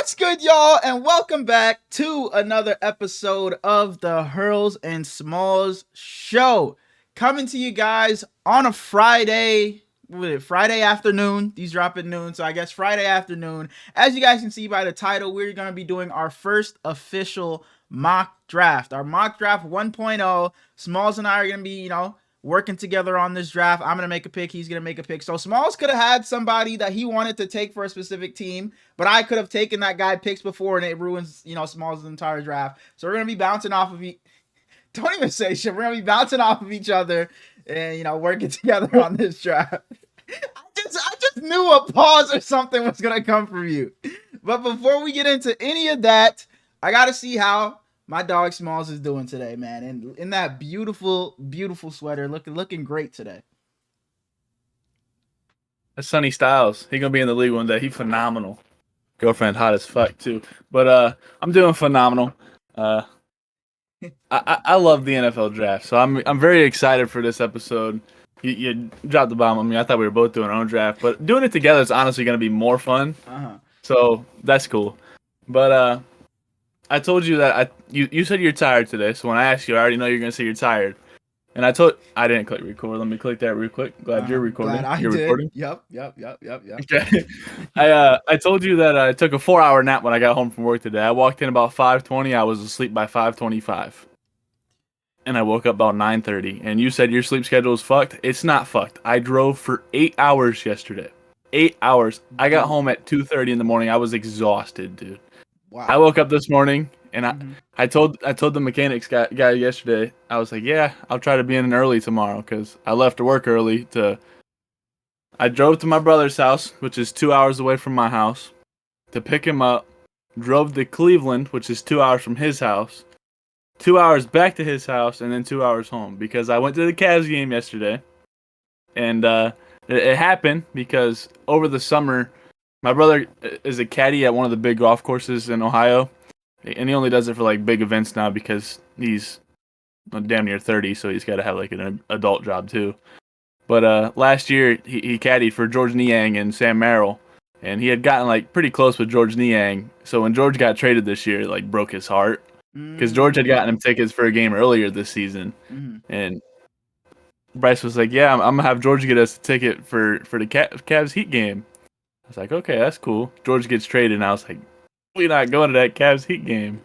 What's good, y'all, and welcome back to another episode of the Hurls and Smalls Show. Coming to you guys on a Friday afternoon. These drop at noon, so I guess Friday afternoon. As you guys can see by the title, we're going to be doing our first official mock draft. Our mock draft 1.0. Smalls and I are going to be, working together on this draft. I'm going to make a pick. He's going to make a pick. So Smalls could have had somebody that he wanted to take for a specific team, but I could have taken that guy picks before and it ruins, Smalls' entire draft. So we're going to be bouncing off of don't even say shit. We're going to be bouncing off of each other and, working together on this draft. I just knew a pause or something was going to come from you. But before we get into any of that, I got to see how my dog Smalls is doing today, man. And in that beautiful, beautiful sweater, looking great today. That's Sonny Styles. He gonna be in the league one day. He phenomenal. Girlfriend hot as fuck too. But I'm doing phenomenal. I love the NFL draft, so I'm very excited for this episode. You dropped the bomb on me. I thought we were both doing our own draft, but doing it together is honestly gonna be more fun. So that's cool. But I told you that you said you're tired today, so when I asked you, I already know you're gonna say you're tired. And I didn't click record. Let me click that real quick. Glad you're recording. You're recording. Yep. Okay. I told you that I took a 4-hour nap when I got home from work today. I walked in about 5:20. I was asleep by 5:25, and I woke up about 9:30. And you said your sleep schedule is fucked. It's not fucked. I drove for 8 hours yesterday. 8 hours. I got home at 2:30 in the morning. I was exhausted, dude. Wow. I woke up this morning and I told the mechanics guy yesterday, I was like, yeah, I'll try to be in early tomorrow because I left to work early. I drove to my brother's house, which is 2 hours away from my house, to pick him up, drove to Cleveland, which is 2 hours from his house, 2 hours back to his house, and then 2 hours home because I went to the Cavs game yesterday. And it happened because over the summer, my brother is a caddy at one of the big golf courses in Ohio, and he only does it for like big events now because he's damn near 30, so he's got to have like an adult job too. But last year he caddied for George Niang and Sam Merrill, and he had gotten like pretty close with George Niang. So when George got traded this year, it like broke his heart because George had gotten him tickets for a game earlier this season, and Bryce was like, "Yeah, I'm gonna have George get us a ticket for the Cavs Heat game." I was like, okay, that's cool. George gets traded, and I was like, we're not going to that Cavs Heat game.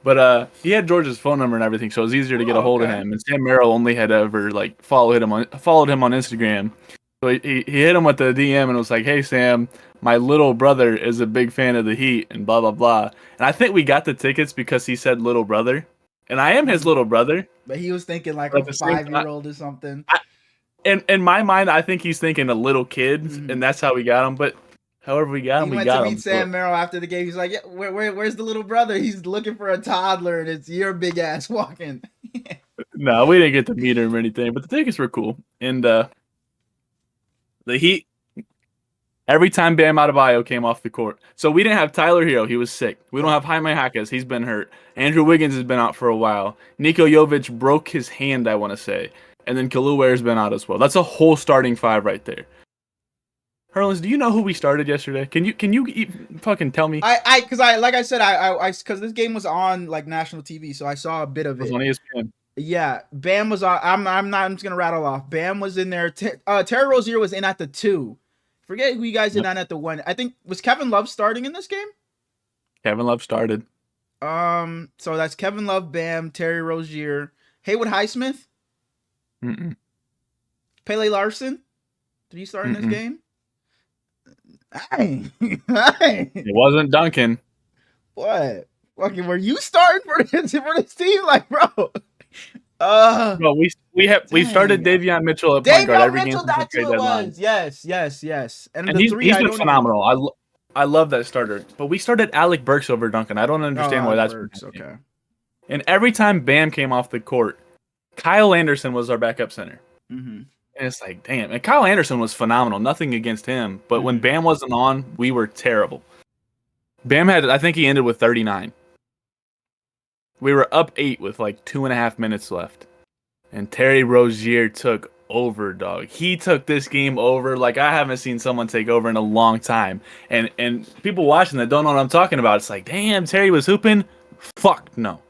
But he had George's phone number and everything, so it was easier to get a hold of him. And Sam Merrill only had ever like followed him on Instagram. So he hit him with the DM and was like, hey, Sam, my little brother is a big fan of the Heat and blah, blah, blah. And I think we got the tickets because he said little brother. And I am his little brother. But he was thinking like a 5-year-old or something. In my mind, I think he's thinking a little kid, and that's how we got him. But however we got him, we got him. He went to meet Sam Merrill after the game. He's like, yeah, where's the little brother? He's looking for a toddler, and it's your big ass walking. No, we didn't get to meet him or anything, but the tickets were cool. And the Heat, every time Bam Adebayo came off the court. So we didn't have Tyler Hero. He was sick. We don't have Jaime Jaquez. He's been hurt. Andrew Wiggins has been out for a while. Niko Jovic broke his hand, I want to say. And then Kalu Ware's been out as well. That's a whole starting five right there. Hurlins, do you know who we started yesterday? Can you fucking tell me? Because this game was on like national TV, so I saw a bit of it. It was on ESPN. Yeah, Bam was on. I'm just gonna rattle off. Bam was in there. Terry Rozier was in at the 2. Forget who you guys did on at the 1. I think was Kevin Love starting in this game. Kevin Love started. So that's Kevin Love, Bam, Terry Rozier, Haywood Highsmith. Pele Larson, did he start in this game? Hey. It wasn't Duncan. What? Fucking, were you starting for this team? Like, bro. Well, we started Davion Mitchell at point guard every game. That's who it was. Yes. And he's been phenomenal. I love that starter. But we started Alec Burks over Duncan. I don't understand why that's Burks. Okay. And every time Bam came off the court, Kyle Anderson was our backup center. And it's like, damn. And Kyle Anderson was phenomenal. Nothing against him. But when Bam wasn't on, we were terrible. Bam I think he ended with 39. We were up 8 with like 2.5 minutes left. And Terry Rozier took over, dog. He took this game over like I haven't seen someone take over in a long time. And people watching that don't know what I'm talking about. It's like, damn, Terry was hooping. Fuck no.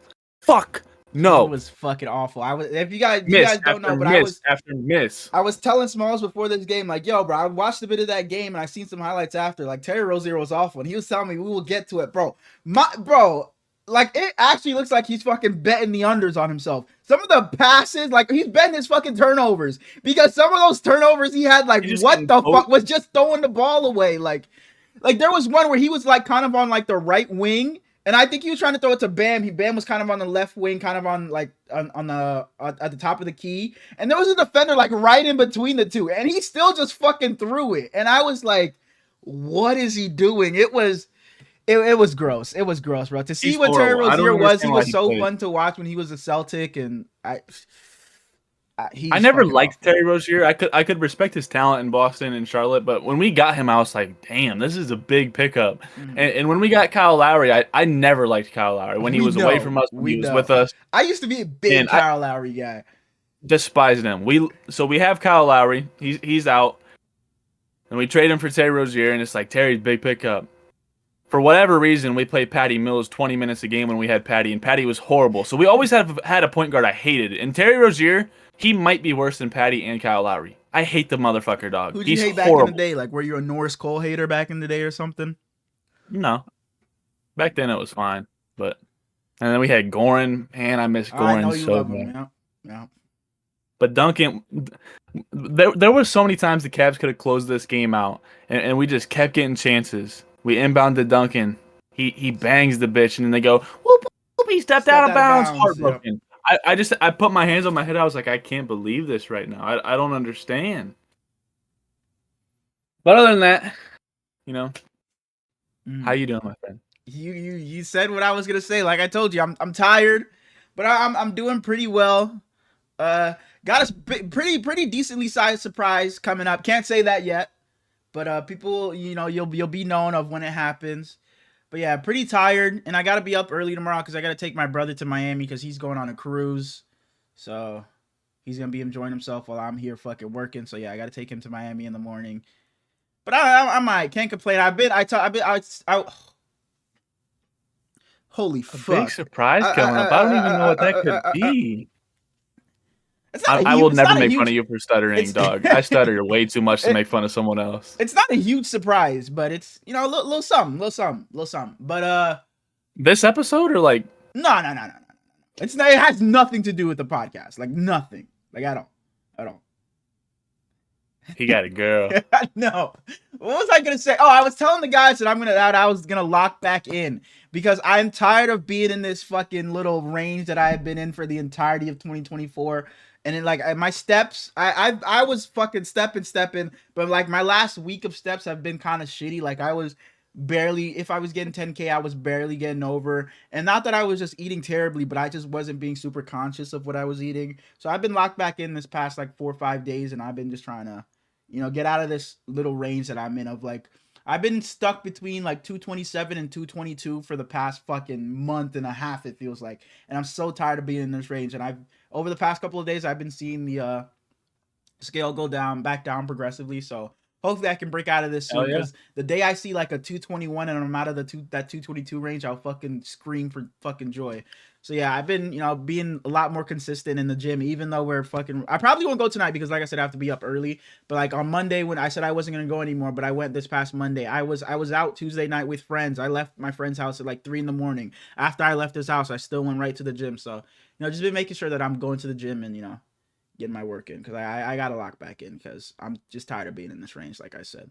Fuck He no. was fucking awful. I was if you Miss guys don't after know, but miss after miss. I was telling Smalls before this game, like, yo, bro, I watched a bit of that game and I seen some highlights after. Like, Terry Rozier was awful, and he was telling me we will get to it, bro. Like, it actually looks like he's fucking betting the unders on himself. Some of the passes, like, he's betting his fucking turnovers because some of those turnovers he had, like, what the fuck was just throwing the ball away, like there was one where he was like kind of on like the right wing, and I think he was trying to throw it to Bam. Bam was kind of on the left wing, kind of on like on the at the top of the key, and there was a defender like right in between the two, and he still just fucking threw it. And I was like, "What is he doing?" It was gross. It was gross, bro. To see He's what Terry horrible. I don't Rozier was, he understand why was he so plays. fun to watch when he was a Celtic, and I never liked awful. Terry Rozier. I could respect his talent in Boston and Charlotte, but when we got him, I was like, damn, this is a big pickup. Mhm. And when we got Kyle Lowry, I never liked Kyle Lowry. When he was away from us, when he was with us, I used to be a big and I Kyle Lowry guy. despised him. We have Kyle Lowry. He's out, and we trade him for Terry Rozier, and it's like Terry's big pickup. For whatever reason, we played Patty Mills 20 minutes a game when we had Patty, and Patty was horrible. So we always had a point guard I hated. And Terry Rozier, he might be worse than Patty and Kyle Lowry. I hate the motherfucker, dog. Who'd you He's hate horrible. back in the day? Like, were you a Norris Cole hater back in the day or something? No. Back then it was fine. And then we had Goran. Man, I miss Goran I know you so love bad. him. Yeah. But Duncan, there were so many times the Cavs could have closed this game out, and we just kept getting chances. We inbound to Duncan. He bangs the bitch, and then they go, whoop, whoop, he stepped out of bounds. Heartbroken. Yep. I put my hands on my head. I was like, I can't believe this right now. I don't understand. But other than that, how you doing, my friend? You said what I was gonna say. Like I told you, I'm tired, but I'm doing pretty well. Got a pretty decently sized surprise coming up. Can't say that yet, but people, you'll be known of when it happens. But yeah, pretty tired, and I gotta be up early tomorrow because I gotta take my brother to Miami because he's going on a cruise. So he's gonna be enjoying himself while I'm here fucking working. So yeah, I gotta take him to Miami in the morning. But I might can't complain. Holy fuck! Big surprise coming up. I don't even know what that could be. I will never make fun of you for stuttering, dog. I stutter way too much to make fun of someone else. It's not a huge surprise, but it's a little something. But this episode or like no. It has nothing to do with the podcast. Like nothing. Like at all. He got a girl. No. What was I gonna say? Oh, I was telling the guys that I was gonna lock back in because I'm tired of being in this fucking little range that I have been in for the entirety of 2024. And then like my steps, I was fucking stepping, but like my last week of steps have been kind of shitty. Like I was barely, if I was getting 10K, I was barely getting over. And not that I was just eating terribly, but I just wasn't being super conscious of what I was eating. So I've been locked back in this past like 4 or 5 days, and I've been just trying to, get out of this little range that I'm in of like, I've been stuck between like 227 and 222 for the past fucking month and a half, it feels like. And I'm so tired of being in this range. And over the past couple of days, I've been seeing the scale go back down progressively. So hopefully I can break out of this soon. Because the day I see like a 221 and I'm out of that 222 range, I'll fucking scream for fucking joy. So yeah, I've been, being a lot more consistent in the gym, even though I probably won't go tonight because like I said, I have to be up early. But like on Monday when I said I wasn't going to go anymore, but I went this past Monday, I was out Tuesday night with friends. I left my friend's house at like 3 a.m. After I left his house, I still went right to the gym. So, just been making sure that I'm going to the gym and, getting my work in because I got to lock back in because I'm just tired of being in this range, like I said.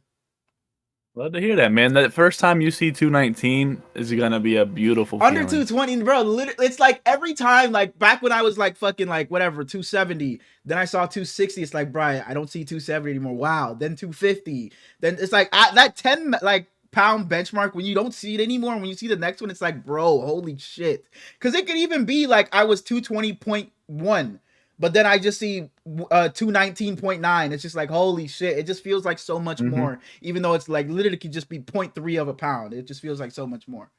Love to hear that, man. That first time you see 219 is gonna be a beautiful under feeling. 220, bro. Literally, it's like every time, like back when I was like fucking like whatever 270, then I saw 260. It's like, bro, I don't see 270 anymore. Wow. Then 250. Then it's like that 10 like pound benchmark when you don't see it anymore. And when you see the next one, it's like, bro, holy shit. Because it could even be like I was 220.1. But then I just see 219.9. It's just like, holy shit. It just feels like so much more, even though it's like literally could just be 0.3 of a pound. It just feels like so much more.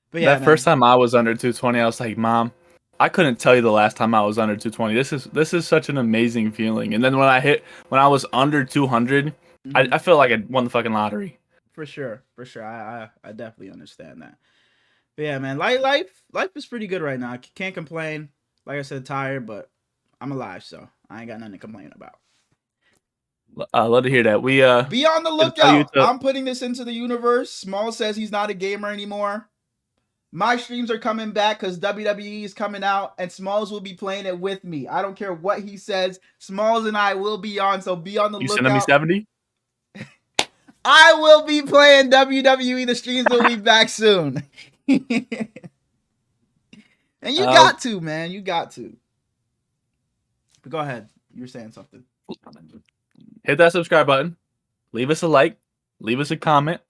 But yeah, that first time I was under 220, I was like, Mom, I couldn't tell you the last time I was under 220. This is such an amazing feeling. And then when I was under 200, Mm-hmm. I felt like I won the fucking lottery. For sure, for sure. I definitely understand that. But yeah, man, life is pretty good right now. I can't complain. Like I said, tired, but I'm alive, so I ain't got nothing to complain about. Love to hear that. We Be on the gonna tell you lookout. to I'm putting this into the universe. Small says he's not a gamer anymore. My streams are coming back because WWE is coming out, and Smalls will be playing it with me. I don't care what he says. Smalls and I will be on, so be on the you sending me lookout. 70? I will be playing WWE. The streams will be back soon. And you Uh, got to, man. You got to. But go ahead. You were saying something. hit that subscribe button. Leave us a like. Leave us a comment.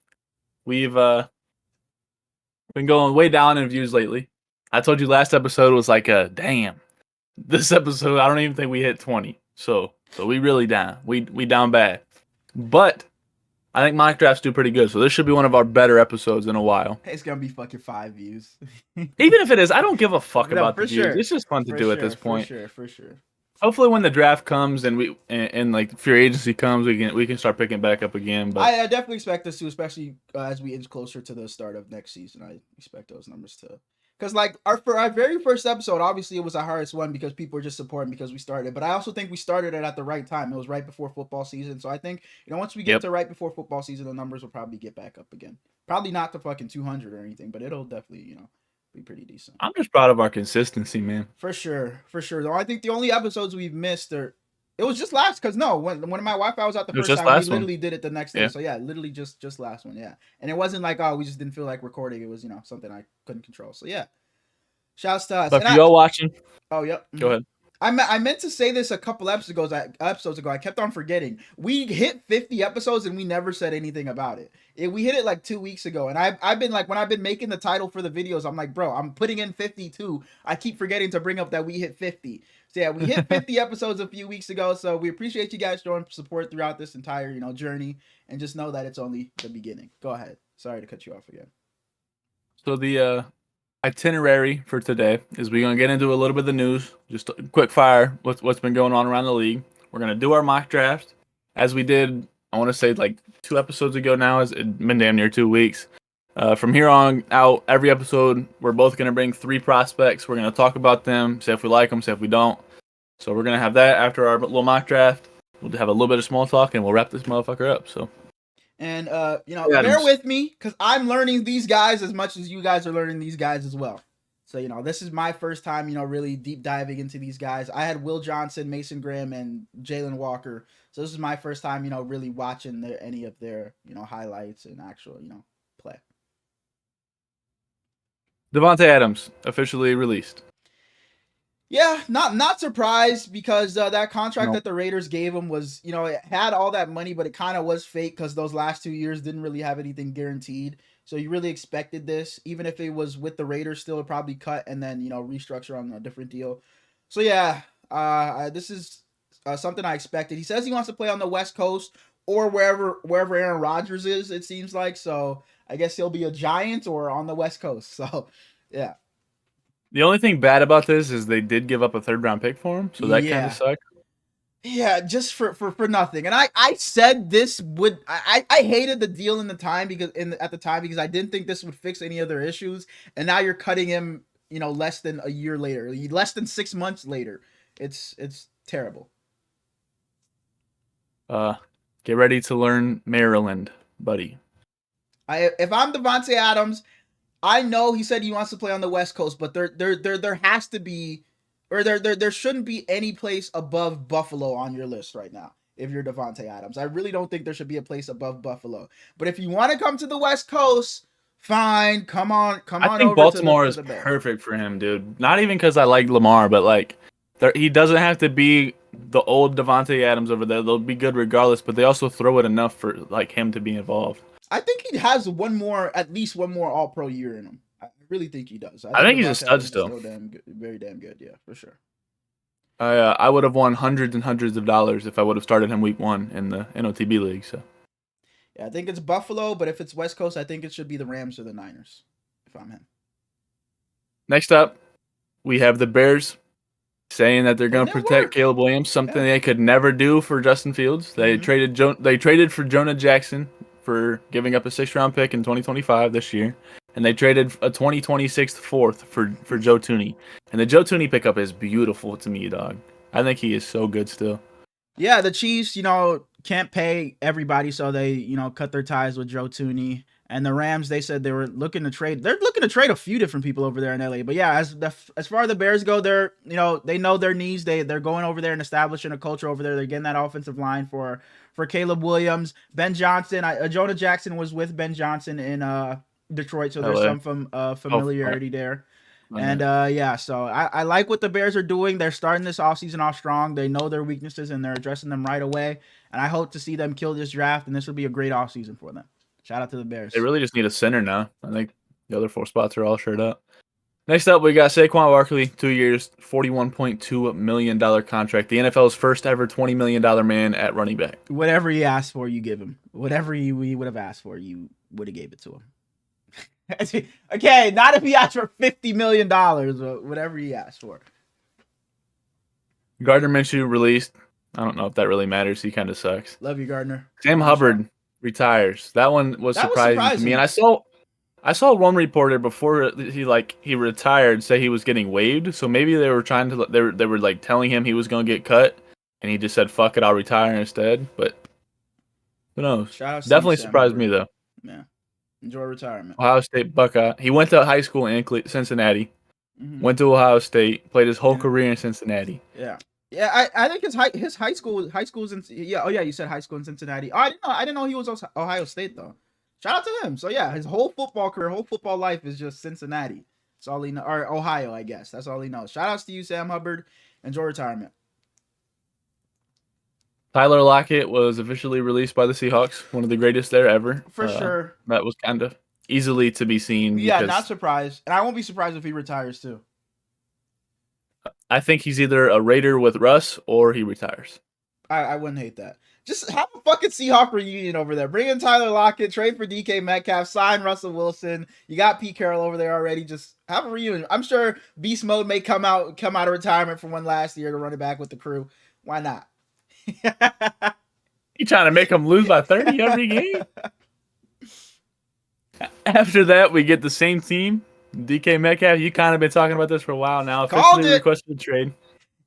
We've been going way down in views lately. I told you last episode was like a damn. This episode, I don't even think we hit 20. So we really down. We down bad. But I think mock drafts do pretty good. So this should be one of our better episodes in a while. It's gonna be fucking 5 views. Even if it is, I don't give a fuck No, about for the views. sure. It's just fun to For do sure, at this point. For sure. Hopefully, when the draft comes and like free agency comes, we can start picking back up again. But I definitely expect us to, especially as we inch closer to the start of next season. I expect those numbers to, because like for our very first episode, obviously it was the hardest one because people were just supporting because we started. But I also think we started it at the right time. It was right before football season, so I think once we get to right before football season, the numbers will probably get back up again. Probably not to fucking 200 or anything, but it'll definitely be pretty decent. I'm just proud of our consistency, man. For sure. Though I think the only episodes we've missed are it was just last because no, when my Wi-Fi was out the first time, we literally did it the next day. So yeah, literally just last one, yeah. And it wasn't like we just didn't feel like recording. It was something I couldn't control. So yeah, shouts to us. But for y'all watching, oh yep, go ahead. I meant to say this a couple episodes ago. I kept on forgetting. We hit 50 episodes and we never said anything about it. We hit it like 2 weeks ago, and I've been like, when I've been making the title for the videos, I'm like, bro, I'm putting in 52. I keep forgetting to bring up that we hit 50. So yeah, we hit 50 episodes a few weeks ago. So we appreciate you guys showing support throughout this entire journey, and just know that it's only the beginning. Go ahead. Sorry to cut you off again. So the itinerary for today is we're gonna get into a little bit of the news, just a quick fire what's been going on around the league. We're gonna do our mock draft as we did. I want to say like 2 episodes ago now. It's been damn near 2 weeks. From here on out, every episode we're both gonna bring 3 prospects. We're gonna talk about them, say if we like them, say if we don't. So we're gonna have that after our little mock draft. We'll have a little bit of small talk and we'll wrap this motherfucker up. So. And bear with me because I'm learning these guys as much as you guys are learning these guys as well. So this is my first time really deep diving into these guys. I had Will Johnson, Mason Graham, and Jalen Walker. So this is my first time really watching any of their highlights and actual play. Davante Adams officially released. Yeah, not surprised because that contract that the Raiders gave him was, it had all that money, but it kind of was fake because those last 2 years didn't really have anything guaranteed. So you really expected this, even if it was with the Raiders, still probably cut and then restructure on a different deal. So yeah, this is something I expected. He says he wants to play on the West Coast or wherever Aaron Rodgers is. It seems like, so I guess he'll be a Giant or on the West Coast. So yeah. The only thing bad about this is they did give up a 3rd round pick for him, so that kind of sucks. Yeah, just for nothing. And I said this would I hated the deal at the time because I didn't think this would fix any of their issues. And now you're cutting him, less than a year later, less than 6 months later. It's terrible. Get ready to learn Maryland, buddy. If I'm Davante Adams, I know he said he wants to play on the West Coast, but there has to be, or there shouldn't be any place above Buffalo on your list right now. If you're Davante Adams, I really don't think there should be a place above Buffalo. But if you want to come to the West Coast, fine, come on. I think Baltimore is perfect for him, dude. Not even because I like Lamar, but like he doesn't have to be the old Davante Adams over there. They'll be good regardless, but they also throw it enough for like him to be involved. I think he has at least one more All-Pro year in him. I really think he does. I think he's a stud still. Very damn good, yeah, for sure. I would have won hundreds and hundreds of dollars if I would have started him week 1 in the NOTB league. So, yeah, I think it's Buffalo, but if it's West Coast, I think it should be the Rams or the Niners. If I'm him. Next up, We have the Bears saying that they're going Putting to in protect work. Caleb Williams, something Yeah. they could never do for Justin Fields. They traded for Jonah Jackson for giving up a 6th-round pick in 2025 this year, and they traded a 2026 fourth for Joe Tooney. And the Joe Tooney pickup is beautiful to me, dog. I think he is so good still. Yeah, the Chiefs, can't pay everybody, so they, cut their ties with Joe Tooney. And the Rams, they said they were looking to trade. They're looking to trade a few different people over there in LA. But yeah, as far as the Bears go, they know their needs. They're going over there and establishing a culture over there. They're getting that offensive line for Caleb Williams, Ben Johnson. Jonah Jackson was with Ben Johnson in Detroit, so there's LA. some Oh, familiarity there. And yeah. yeah, so I like what the Bears are doing. They're starting this offseason off strong. They know their weaknesses and they're addressing them right away. And I hope to see them kill this draft, and this will be a great offseason for them. Shout out to the They Bears. really just need a center now. I think the other 4 spots are all shirt up. Next up, we got Saquon Barkley, 2 years, $41.2 million contract. The NFL's first ever $20 million man at running back. Whatever he asked for, you give him. Whatever he would have asked for, you would have gave it to him. Okay, not if he asked for $50 million, but whatever he asked for. Gardner Minshew released. I don't know if that really matters. He kind of sucks. Love you, Gardner. Sam Hubbard retires. That one was That was surprising to me. And I saw one reporter before he retired say he was getting waived. So maybe they were trying to they were like telling him he was going to get cut, and he just said fuck it, I'll retire instead. But who knows? Shout out to Definitely Sam surprised Hubbard. me though. Yeah. Enjoy retirement. Ohio State Buckeye. He went to high school in Cincinnati. Mm-hmm. Went to Ohio State. Played his whole career in Cincinnati. Yeah. Yeah, I think his high school's in you said high school in Cincinnati. Oh, I didn't know he was Ohio State though. Shout out to him. So yeah, his whole football career, whole football life is just Cincinnati. That's all he knows, or Ohio, I guess. That's all he knows. Shout outs to you, Sam Hubbard. Enjoy retirement. Tyler Lockett was officially released by the Seahawks, one of the greatest there ever. For sure. That was kind of easily to be seen. Yeah, not surprised. And I won't be surprised if he retires too. I think he's either a Raider with Russ or he retires. I wouldn't hate that. Just have a fucking Seahawk reunion over there. Bring in Tyler Lockett, trade for DK Metcalf, sign Russell Wilson. You got Pete Carroll over there already. Just have a reunion. I'm sure Beast Mode may come out of retirement from one last year to run it back with the crew. Why not? You trying to make them lose by 30 every game? After that, we get the same team. DK Metcalf, you kind of been talking about this for a while now. Officially requested a trade.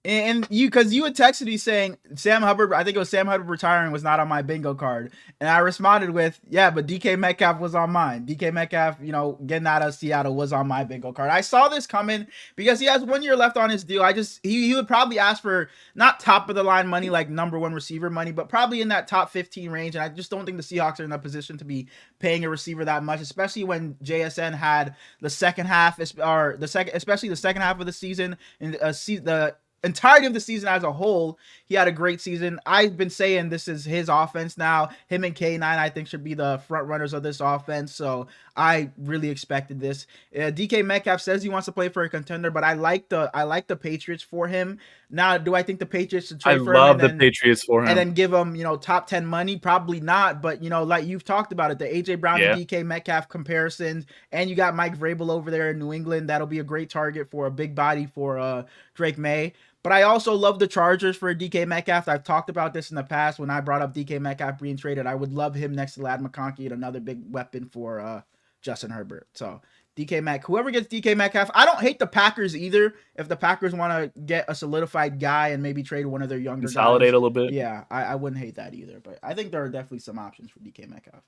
And because you had texted me saying Sam Hubbard, I think it was Sam Hubbard retiring was not on my bingo card. And I responded with, yeah, but DK Metcalf was on mine. DK Metcalf, getting out of Seattle was on my bingo card. I saw this coming because he has 1 year left on his deal. He would probably ask for not top of the line money, like number one receiver money, but probably in that top 15 range. And I just don't think the Seahawks are in a position to be paying a receiver that much, especially when JSN had the second half, especially the second half of the season and the entirety of the season as a whole, he had a great season. I've been saying this is his offense now. Him and K9, I think, should be the front runners of this offense. So I really expected this. DK Metcalf says he wants to play for a contender, but I like the Patriots for him. Now, do I think the Patriots should trade for him? I love the Patriots for him. And then give him, top 10 money? Probably not. But, like you've talked about it, the AJ Brown and DK Metcalf comparisons, and you got Mike Vrabel over there in New England. That'll be a great target for a big body for Drake May. But I also love the Chargers for DK Metcalf. I've talked about this in the past when I brought up DK Metcalf being traded. I would love him next to Ladd McConkey and another big weapon for Justin Herbert. So whoever gets DK Metcalf, I don't hate the Packers either. If the Packers want to get a solidified guy and maybe trade one of their younger guys. Consolidate a little bit. Yeah, I wouldn't hate that either. But I think there are definitely some options for DK Metcalf.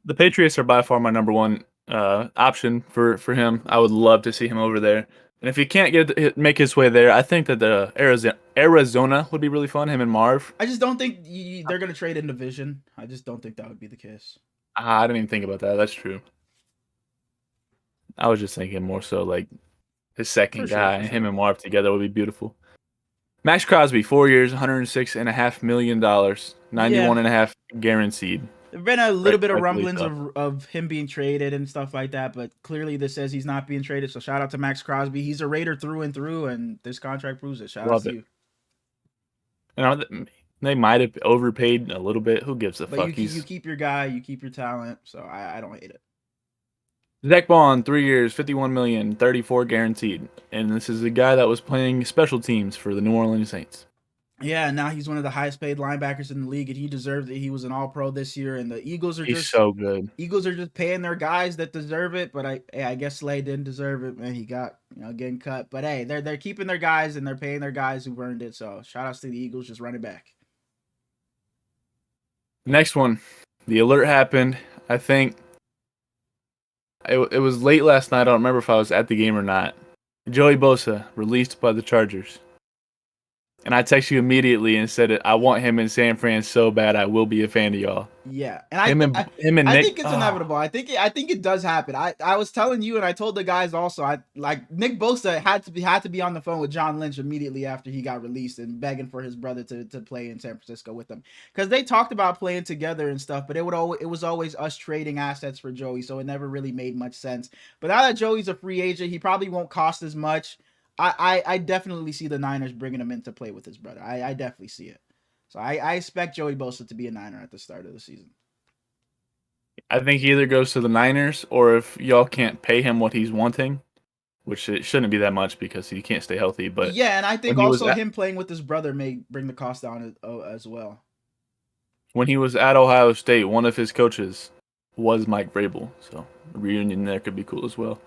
The Patriots are by far my number one option for him. I would love to see him over there. And if he can't make his way there, I think that the Arizona would be really fun. Him and Marv. I just don't think they're going to trade in division. I just don't think that would be the case. I didn't even think about that. That's true. I was just thinking more so like his second guy, him and Marv together would be beautiful. Max Crosby, 4 years, $106.5 million, 91.5 guaranteed. There've been a little bit of rumblings of him being traded and stuff like that, but clearly this says he's not being traded. So shout out to Max Crosby. He's a Raider through and through, and this contract proves it. Shout out to you. And they might have overpaid a little bit. Who gives a fuck? You keep your guy, you keep your talent. So I don't hate it. Zach Bond, 3 years, 51 million, 34 guaranteed. And this is a guy that was playing special teams for the New Orleans Saints. Yeah, now he's one of the highest paid linebackers in the league, and he deserves it. He was an All-Pro this year, and the He's so good. Eagles are just paying their guys that deserve it. But I guess Slay didn't deserve it, man. He got getting cut. But hey, they're keeping their guys and they're paying their guys who earned it. So shout outs to the Eagles, just running back. Next one, the alert happened. I think it was late last night. I don't remember if I was at the game or not. Joey Bosa released by the Chargers. And I texted you immediately and said, I want him in San Fran so bad. I will be a fan of y'all. Yeah, and Him and I Nick. think it's inevitable. I think it does happen. I was telling you, and I told the guys also. I like Nick Bosa had to be on the phone with John Lynch immediately after he got released and begging for his brother to play in San Francisco with them because they talked about playing together and stuff. But it was always us trading assets for Joey, so it never really made much sense. But now that Joey's a free agent, he probably won't cost as much. I definitely see the Niners bringing him in to play with his brother. I definitely see it. So I expect Joey Bosa to be a Niner at the start of the season. I think he either goes to the Niners or if y'all can't pay him what he's wanting, which it shouldn't be that much because he can't stay healthy. But yeah, and I think also him playing with his brother may bring the cost down as well. When he was at Ohio State, one of his coaches was Mike Vrabel, so a reunion there could be cool as well.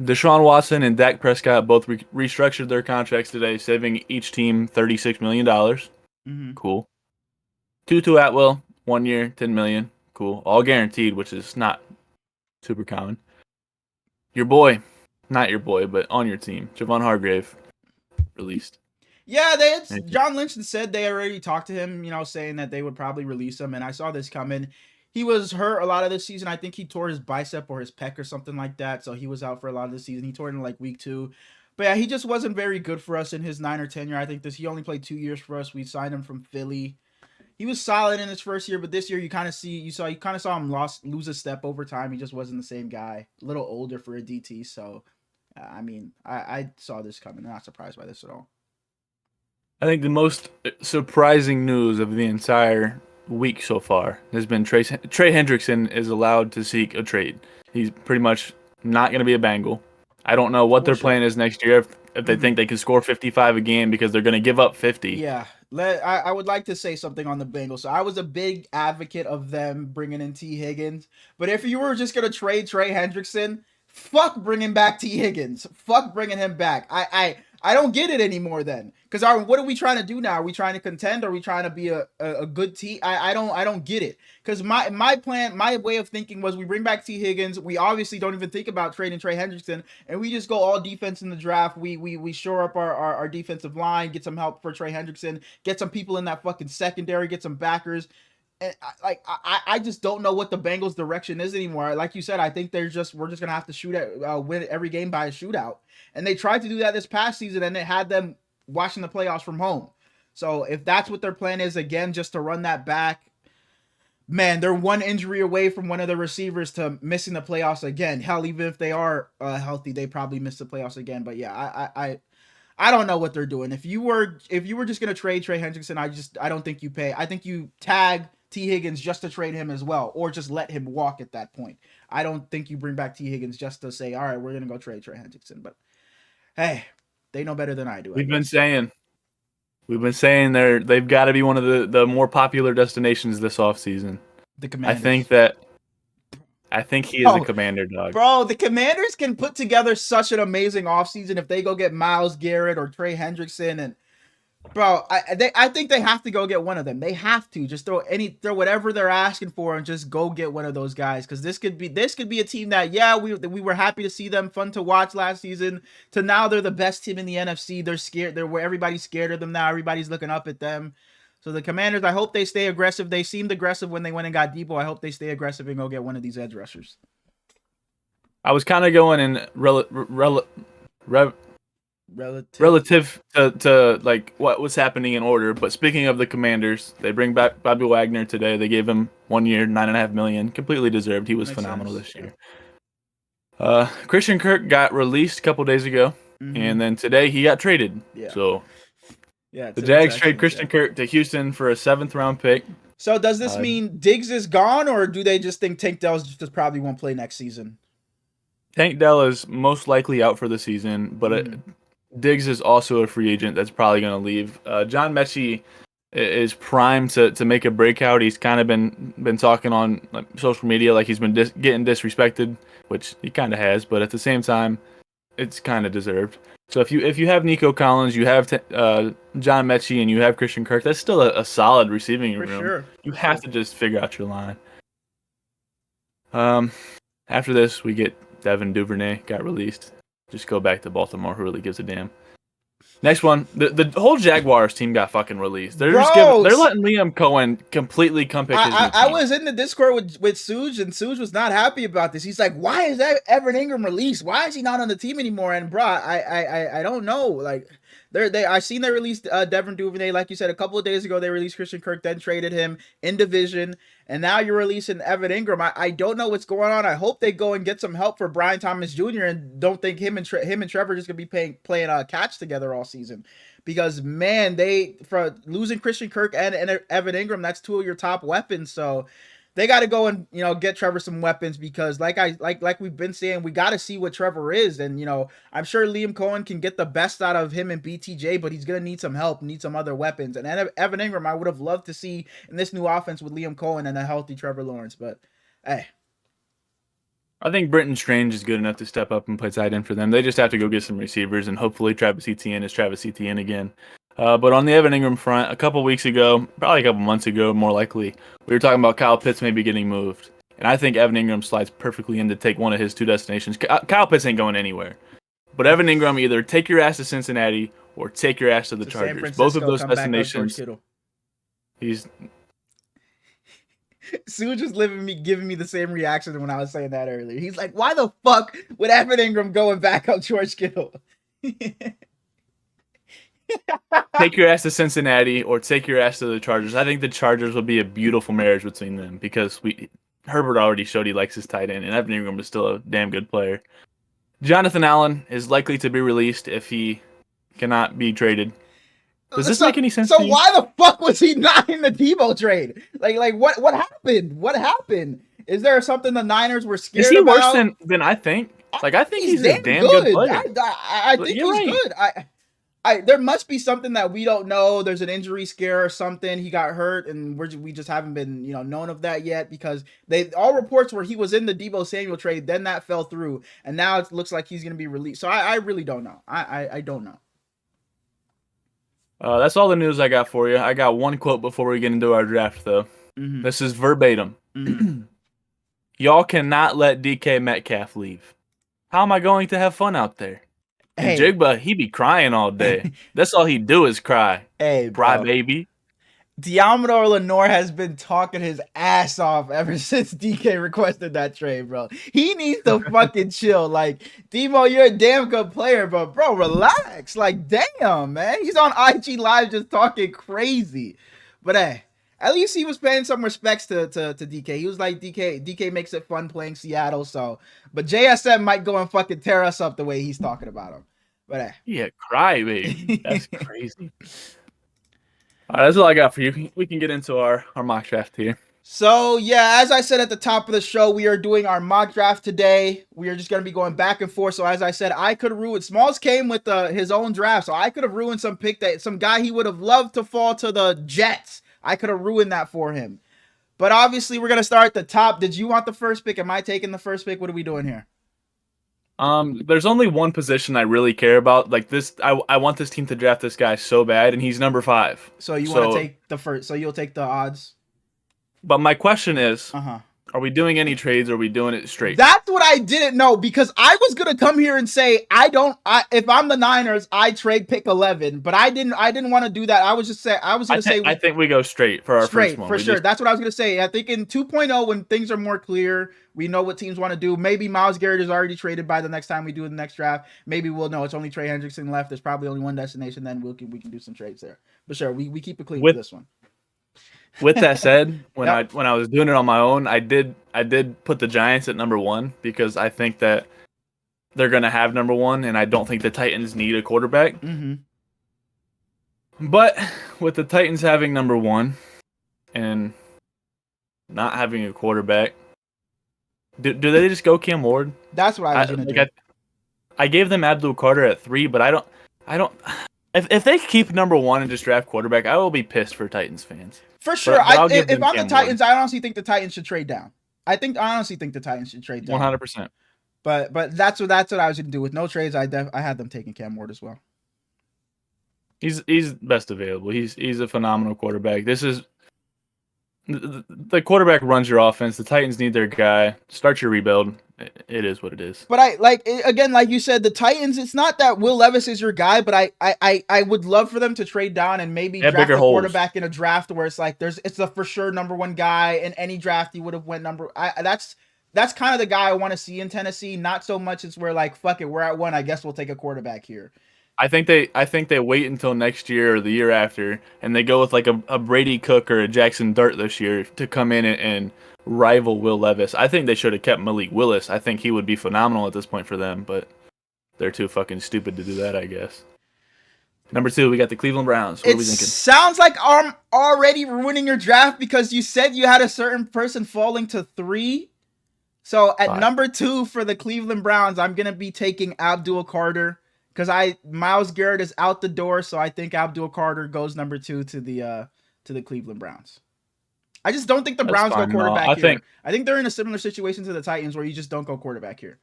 Deshaun Watson and Dak Prescott both restructured their contracts today, saving each team $36 million. Mm-hmm. Cool. Tutu Atwell, 1 year, $10 million. Cool. All guaranteed, which is not super common. Your boy, not your boy, but on your team, Javon Hargrave, released. Yeah, John Lynch said they already talked to him, saying that they would probably release him, and I saw this coming. He was hurt a lot of this season. I think he tore his bicep or his pec or something like that, so he was out for a lot of the season. He tore it in like week 2. But yeah, he just wasn't very good for us in his Niner tenure. I think he only played 2 years for us. We signed him from Philly. He was solid in his first year, but this year you kind of saw him lose a step over time. He just wasn't the same guy. A little older for a DT, so I saw this coming. I'm not surprised by this at all. I think the most surprising news of the entire week so far has been Trey Hendrickson is allowed to seek a trade. He's pretty much not going to be a Bengal. I don't know what their plan is next year if they think they can score 55 a game because they're going to give up 50. Yeah. I would like to say something on the Bengals. So I was a big advocate of them bringing in T. Higgins. But if you were just going to trade Trey Hendrickson, fuck bringing back T. Higgins. Fuck bringing him back. I don't get it anymore then. Because what are we trying to do now? Are we trying to contend? Are we trying to be a good team? I don't get it. Because my plan, my way of thinking was we bring back T. Higgins. We obviously don't even think about trading Trey Hendrickson. And we just go all defense in the draft. We shore up our defensive line, get some help for Trey Hendrickson, get some people in that fucking secondary, get some backers. And I just don't know what the Bengals' direction is anymore. Like you said, I think we're just gonna have to win every game by a shootout. And they tried to do that this past season, and it had them watching the playoffs from home. So if that's what their plan is, again, just to run that back, man, they're one injury away from one of the receivers to missing the playoffs again. Hell, even if they are healthy, they probably miss the playoffs again. But yeah, I don't know what they're doing. If you were just gonna trade Trey Hendrickson, I don't think you pay. I think you tag T. Higgins just to trade him as well, or just let him walk at that point. I don't think you bring back T. Higgins just to say, all right, we're gonna go trade Trey Hendrickson. But hey, they know better than I do. We've been saying they've got to be one of the more popular destinations this offseason. The Commanders. I think he is a Commander dog. Bro, the Commanders can put together such an amazing offseason if they go get Myles Garrett or Trey Hendrickson. And bro, I think they have to go get one of them. They have to just throw whatever they're asking for and just go get one of those guys. Because this could be a team that, yeah, we were happy to see them, fun to watch last season, to now they're the best team in the NFC. They're scared. They're where everybody's scared of them now. Everybody's looking up at them. So the Commanders, I hope they stay aggressive. They seemed aggressive when they went and got Debo. I hope they stay aggressive and go get one of these edge rushers. I was kind of going in relative to like what was happening in order. But speaking of the Commanders, they bring back Bobby Wagner today. They gave him 1 year, $9.5 million, completely deserved. He was phenomenal this year. Christian Kirk got released a couple days ago, and then today he got traded. Yeah. So the Jags trade Christian Kirk to Houston for a 7th round pick. So does this Uh, mean Diggs is gone, or do they just think Tank Dell's just probably won't play next season? Tank Dell is most likely out for the season, but Mm-hmm. Diggs is also a free agent that's probably going to leave. John Mechie is primed to make a breakout. He's kind of been talking on like, social media like he's been getting disrespected, which he kind of has, but at the same time, it's kind of deserved. So if you have Nico Collins, you have John Mechie, and you have Christian Kirk, that's still a solid receiving For room. sure. You For have sure. to just figure out your line. After this, we get Devin Duvernay got released. Just go back to Baltimore. Who really gives a damn? Next one, the whole Jaguars team got fucking released. Bro, They're letting Liam Cohen completely come pick his new I team. was in the Discord with Suge, and Suge was not happy about this. He's like, "Why is that Evan Ingram released? Why is he not on the team anymore?" And bro, I don't know. Like, I seen they released Devin Duvernay, like you said, a couple of days ago. They released Christian Kirk, then traded him in division, and now you're releasing Evan Ingram. I don't know what's going on. I hope they go and get some help for Brian Thomas Jr. and don't think him and Trevor are just gonna be playing catch together all season. Because man, they for losing Christian Kirk and Evan Ingram, that's two of your top weapons. So they got to go and get Trevor some weapons because like we've been saying, we got to see what Trevor is, and I'm sure Liam Cohen can get the best out of him and BTJ, but he's gonna need some help, need some other weapons. And Evan Ingram, I would have loved to see in this new offense with Liam Cohen and a healthy Trevor Lawrence, but hey. I think Brenton Strange is good enough to step up and play tight end for them. They just have to go get some receivers, and hopefully Travis Etienne is Travis Etienne again. But on the Evan Ingram front, a couple weeks ago, probably a couple months ago, more likely, we were talking about Kyle Pitts maybe getting moved. And I think Evan Ingram slides perfectly in to take one of his two destinations. Kyle Pitts ain't going anywhere. But Evan Ingram, either take your ass to Cincinnati or take your ass to the To San Chargers. Both of Francisco, those come back up George destinations, Kittle. he's Sue just giving me the same reaction when I was saying that earlier. He's like, "Why the fuck would Evan Ingram go and back up George Kittle?" take your ass to Cincinnati or take your ass to the Chargers. I think the Chargers will be a beautiful marriage between them because Herbert already showed he likes his tight end, and Evan Ingram is still a damn good player. Jonathan Allen is likely to be released if he cannot be traded. Does this make any sense So to you? why the fuck was he not in the Debo trade? Like what happened? What happened? Is there something the Niners were Is scared he worse about? than I think? Like I think he's a Damn damn good good. player. I think You're he's right. good. There must be something that we don't know. There's an injury scare or something. He got hurt, and we just haven't been known of that yet because all reports were he was in the Debo Samuel trade. Then that fell through, and now it looks like he's going to be released. So I really don't know. I don't know. That's all the news I got for you. I got one quote before we get into our draft, though. Mm-hmm. This is verbatim. Mm-hmm. Y'all cannot let DK Metcalf leave. How am I going to have fun out there? And Hey, Jigba, he be crying all day. That's all he do is cry. hey, Cry, bro. baby. Diamador Lenore has been talking his ass off ever since DK requested that trade, bro. He needs to fucking chill. Like, Demo, you're a damn good player, but bro, relax. Like, damn, man. He's on IG Live just talking crazy. But hey, at least he was paying some respects to DK. He was like, DK makes it fun playing Seattle, so but JSM might go and fucking tear us up the way he's talking about him. But hey. Yeah, cry, baby. That's crazy. All right, that's all I got for you. We can get into our mock draft here. So, yeah, as I said at the top of the show, we are doing our mock draft today. We are just going to be going back and forth. So, as I said, I could have ruined. Smalls came with his own draft, so I could have ruined some pick that some guy he would have loved to fall to the Jets. I could have ruined that for him. But obviously, we're going to start at the top. Did you want the first pick? Am I taking the first pick? What are we doing here? There's only one position I really care about. Like this, I want this team to draft this guy so bad, and he's number 5. So you want to take the first? So you'll take the odds. But my question is, Uh-huh. Are we doing any trades or are we doing it straight? That's what I didn't know because I was gonna come here and say if I'm the Niners, I trade pick 11, but I didn't want to do that. I was gonna say I think we go straight for our first one. For sure. That's what I was gonna say. I think in 2.0, when things are more clear, we know what teams want to do. Maybe Myles Garrett is already traded by the next time we do the next draft. Maybe we'll know it's only Trey Hendrickson left. There's probably only one destination. Then we can do some trades there. But sure, we keep it clean with this one. With that said, when I was doing it on my own, I did put the Giants at number 1 because I think that they're gonna have number 1, and I don't think the Titans need a quarterback. Mm-hmm. But with the Titans having number 1, and not having a quarterback. Do they just go Cam Ward? That's what I was gonna do. I gave them Abdul Carter at 3, but I don't. If they keep number 1 and just draft quarterback, I will be pissed for Titans fans. For sure. If I'm the Titans, Ward. I honestly think the Titans should trade down. I honestly think the Titans should trade down. 100%. But that's what I was gonna do with no trades. I had them taking Cam Ward as well. He's best available. He's a phenomenal quarterback. This is the quarterback runs your offense. The Titans need their guy. Start your rebuild. It is what it is. But again, like you said, the Titans. It's not that Will Levis is your guy, but I would love for them to trade down and maybe draft a quarterback in a draft where it's like it's a for sure number 1 guy in any draft. He would have went that's kind of the guy I want to see in Tennessee. Not so much as we're like, fuck it, we're at 1. I guess we'll take a quarterback here. I think they wait until next year or the year after, and they go with like a Brady Cook or a Jackson Dart this year to come in and rival Will Levis. I think they should have kept Malik Willis. I think he would be phenomenal at this point for them, but they're too fucking stupid to do that, I guess. Number 2, we got the Cleveland Browns. What are we thinking? Sounds like I'm already ruining your draft because you said you had a certain person falling to 3. So at 5. number 2 for the Cleveland Browns, I'm gonna be taking Abdul Carter. Because Myles Garrett is out the door, so I think Abdul Carter goes number 2 to the Cleveland Browns. I just don't think the Browns go quarterback here. I think they're in a similar situation to the Titans where you just don't go quarterback here.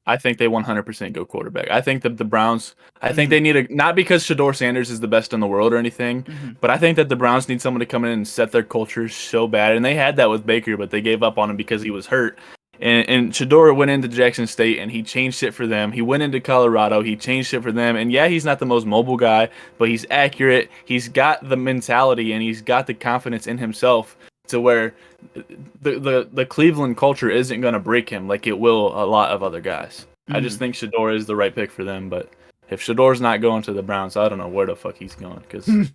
I think they 100% go quarterback. I think that the Browns, I think they need not because Shador Sanders is the best in the world or anything, but I think that the Browns need someone to come in and set their culture so bad. And they had that with Baker, but they gave up on him because he was hurt. And Shador went into Jackson State, and he changed it for them. He went into Colorado. He changed it for them. And, yeah, he's not the most mobile guy, but he's accurate. He's got the mentality, and he's got the confidence in himself to where the Cleveland culture isn't going to break him like it will a lot of other guys. I just think Shador is the right pick for them. But if Shador's not going to the Browns, I don't know where the fuck he's going. Because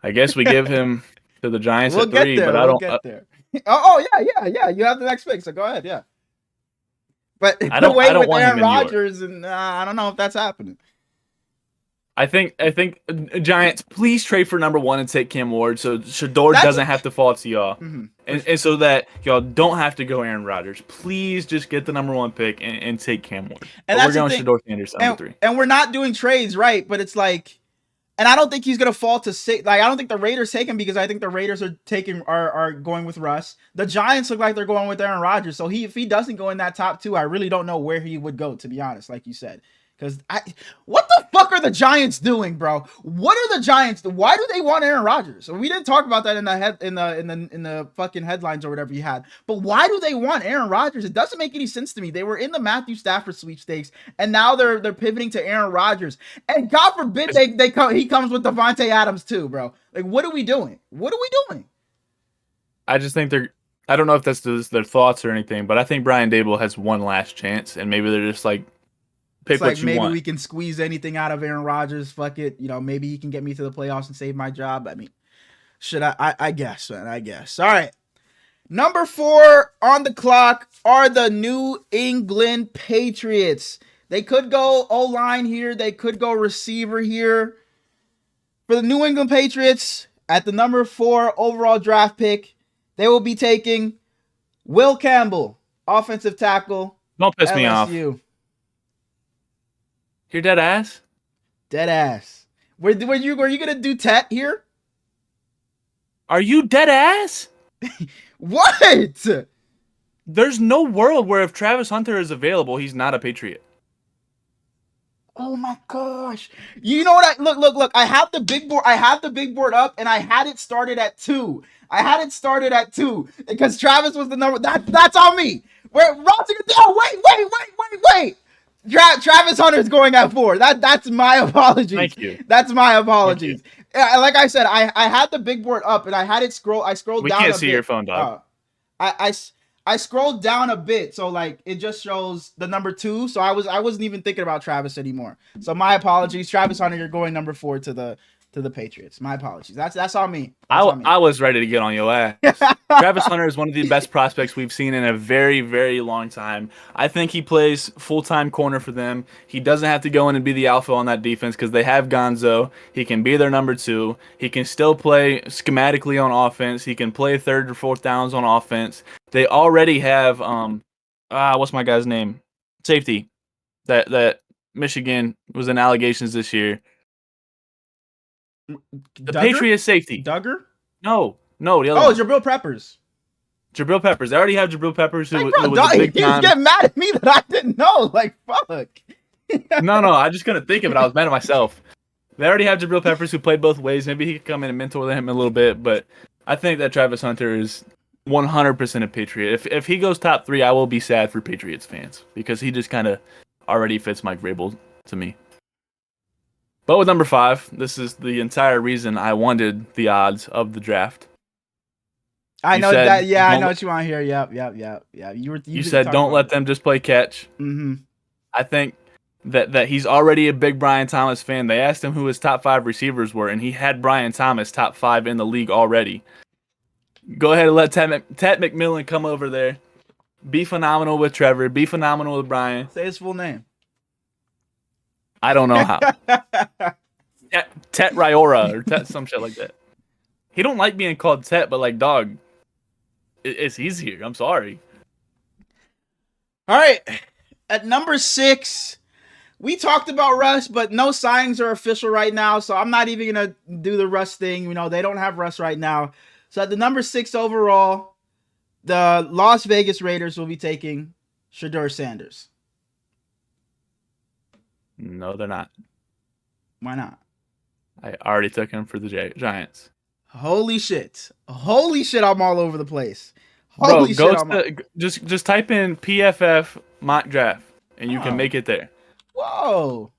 I guess we give him to the Giants at 3, but I don't get there. Oh yeah. You have the next pick, so go ahead. Yeah, but the way with Aaron Rodgers, and I don't know if that's happening. I think Giants, please trade for number 1 and take Cam Ward, so Shador doesn't have to fall to y'all, and so that y'all don't have to go Aaron Rodgers. Please just get the number 1 pick and take Cam Ward. And we're going Shador Sanders number 3, and we're not doing trades, right? But it's like. And I don't think he's gonna fall to 6. Like I don't think the Raiders take him because I think the Raiders are going with Russ. The Giants look like they're going with Aaron Rodgers. So if he doesn't go in that top 2, I really don't know where he would go, to be honest. Like you said, because what the fuck are the Giants doing, bro? What are the Giants? Why do they want Aaron Rodgers? We didn't talk about that in the fucking headlines or whatever you had. But why do they want Aaron Rodgers? It doesn't make any sense to me. They were in the Matthew Stafford sweepstakes, and now they're pivoting to Aaron Rodgers. And God forbid he comes with Devontae Adams too, bro. Like, what are we doing? What are we doing? I just think I don't know if that's their thoughts or anything, but I think Brian Daboll has one last chance, and maybe they're just like. It's like maybe we can squeeze anything out of Aaron Rodgers. Fuck it. Maybe he can get me to the playoffs and save my job. I mean, should I guess, man. I guess. All right. Number 4 on the clock are the New England Patriots. They could go O-line here. They could go receiver here. For the New England Patriots, at the number 4 overall draft pick, they will be taking Will Campbell, offensive tackle. Don't piss me off. You're dead ass? Dead ass. Were you gonna do Tet here? Are you dead ass? What? There's no world where if Travis Hunter is available, he's not a Patriot. Oh my gosh. You know what? Look. I have the big board. I have the big board up, and I had it started at 2. Because Travis was the number. That's on me. Wait. Travis Hunter's going at 4. That's my apologies. Thank you. That's my apologies. Like I said, I had the big board up and I had it scroll. I scrolled down. We can't see your phone, dog. I scrolled down a bit, so like it just shows the number 2. So I wasn't even thinking about Travis anymore. So my apologies, Travis Hunter. You're going number 4 to to the Patriots. My apologies. That's on me. That's on me. I was ready to get on your ass. Travis Hunter is one of the best prospects we've seen in a very, very long time. I think he plays full-time corner for them. He doesn't have to go in and be the alpha on that defense because they have Gonzo. He can be their number 2. He can still play schematically on offense. He can play third or fourth downs on offense. They already have what's my guy's name? Safety. That Michigan was in allegations this year. The Patriots safety. Duggar? No, the other one. one. Jabril Peppers. Jabril Peppers. They already have Jabril Peppers. Who was a big time. He's getting mad at me that I didn't know. Like, fuck. No, I just couldn't think of it. I was mad at myself. They already have Jabril Peppers who played both ways. Maybe he could come in and mentor him a little bit, but I think that Travis Hunter is 100% a Patriot. If he goes top 3, I will be sad for Patriots fans because he just kind of already fits Mike Vrabel to me. But with number 5, this is the entire reason I wanted the odds of the draft. I know that. Yeah, I know what you want to hear. Yep. You said don't let them just play catch. Mm-hmm. I think that he's already a big Brian Thomas fan. They asked him who his top 5 receivers were, and he had Brian Thomas top 5 in the league already. Go ahead and let Ted McMillan come over there. Be phenomenal with Trevor. Be phenomenal with Brian. Say his full name. I don't know how. Tet Ryora or Tet some shit like that. He don't like being called Tet, but like, dog, it's easier. I'm sorry. All right. At number 6, we talked about Russ, but no signings are official right now, so I'm not even going to do the Russ thing. You know, they don't have Russ right now. So at the number 6 overall, the Las Vegas Raiders will be taking Shedeur Sanders. No, they're not. Why not? I already took him for the Giants. Holy shit, I'm all over the place. Just type in PFF mock draft, and you can make it there. Whoa.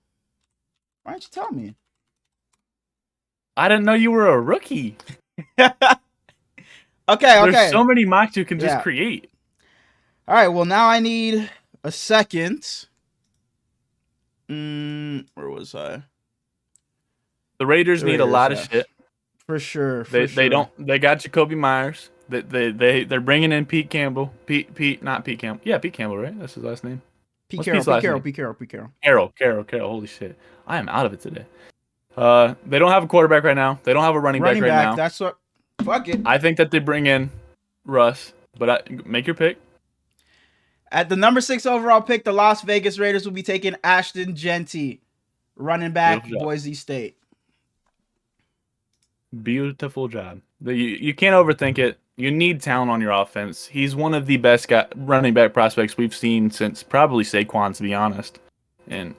Why didn't you tell me? I didn't know you were a rookie. Okay. There's so many mocks you can just create. All right, well, now I need a second. Where was I? The Raiders need a lot of shit. For sure. They got Jacoby Myers. They're bringing in Pete Campbell. Not Pete Campbell. Yeah, Pete Campbell, right? That's his last name. Pete Carroll. Carroll. Holy shit. I am out of it today. They don't have a quarterback right now. They don't have a running back right now. That's what. Fuck it. I think that they bring in Russ, but make your pick. At the number 6 overall pick, the Las Vegas Raiders will be taking Ashton Genty, running back, Boise State. Beautiful job. You can't overthink it. You need talent on your offense. He's one of the best running back prospects we've seen since probably Saquon, to be honest. And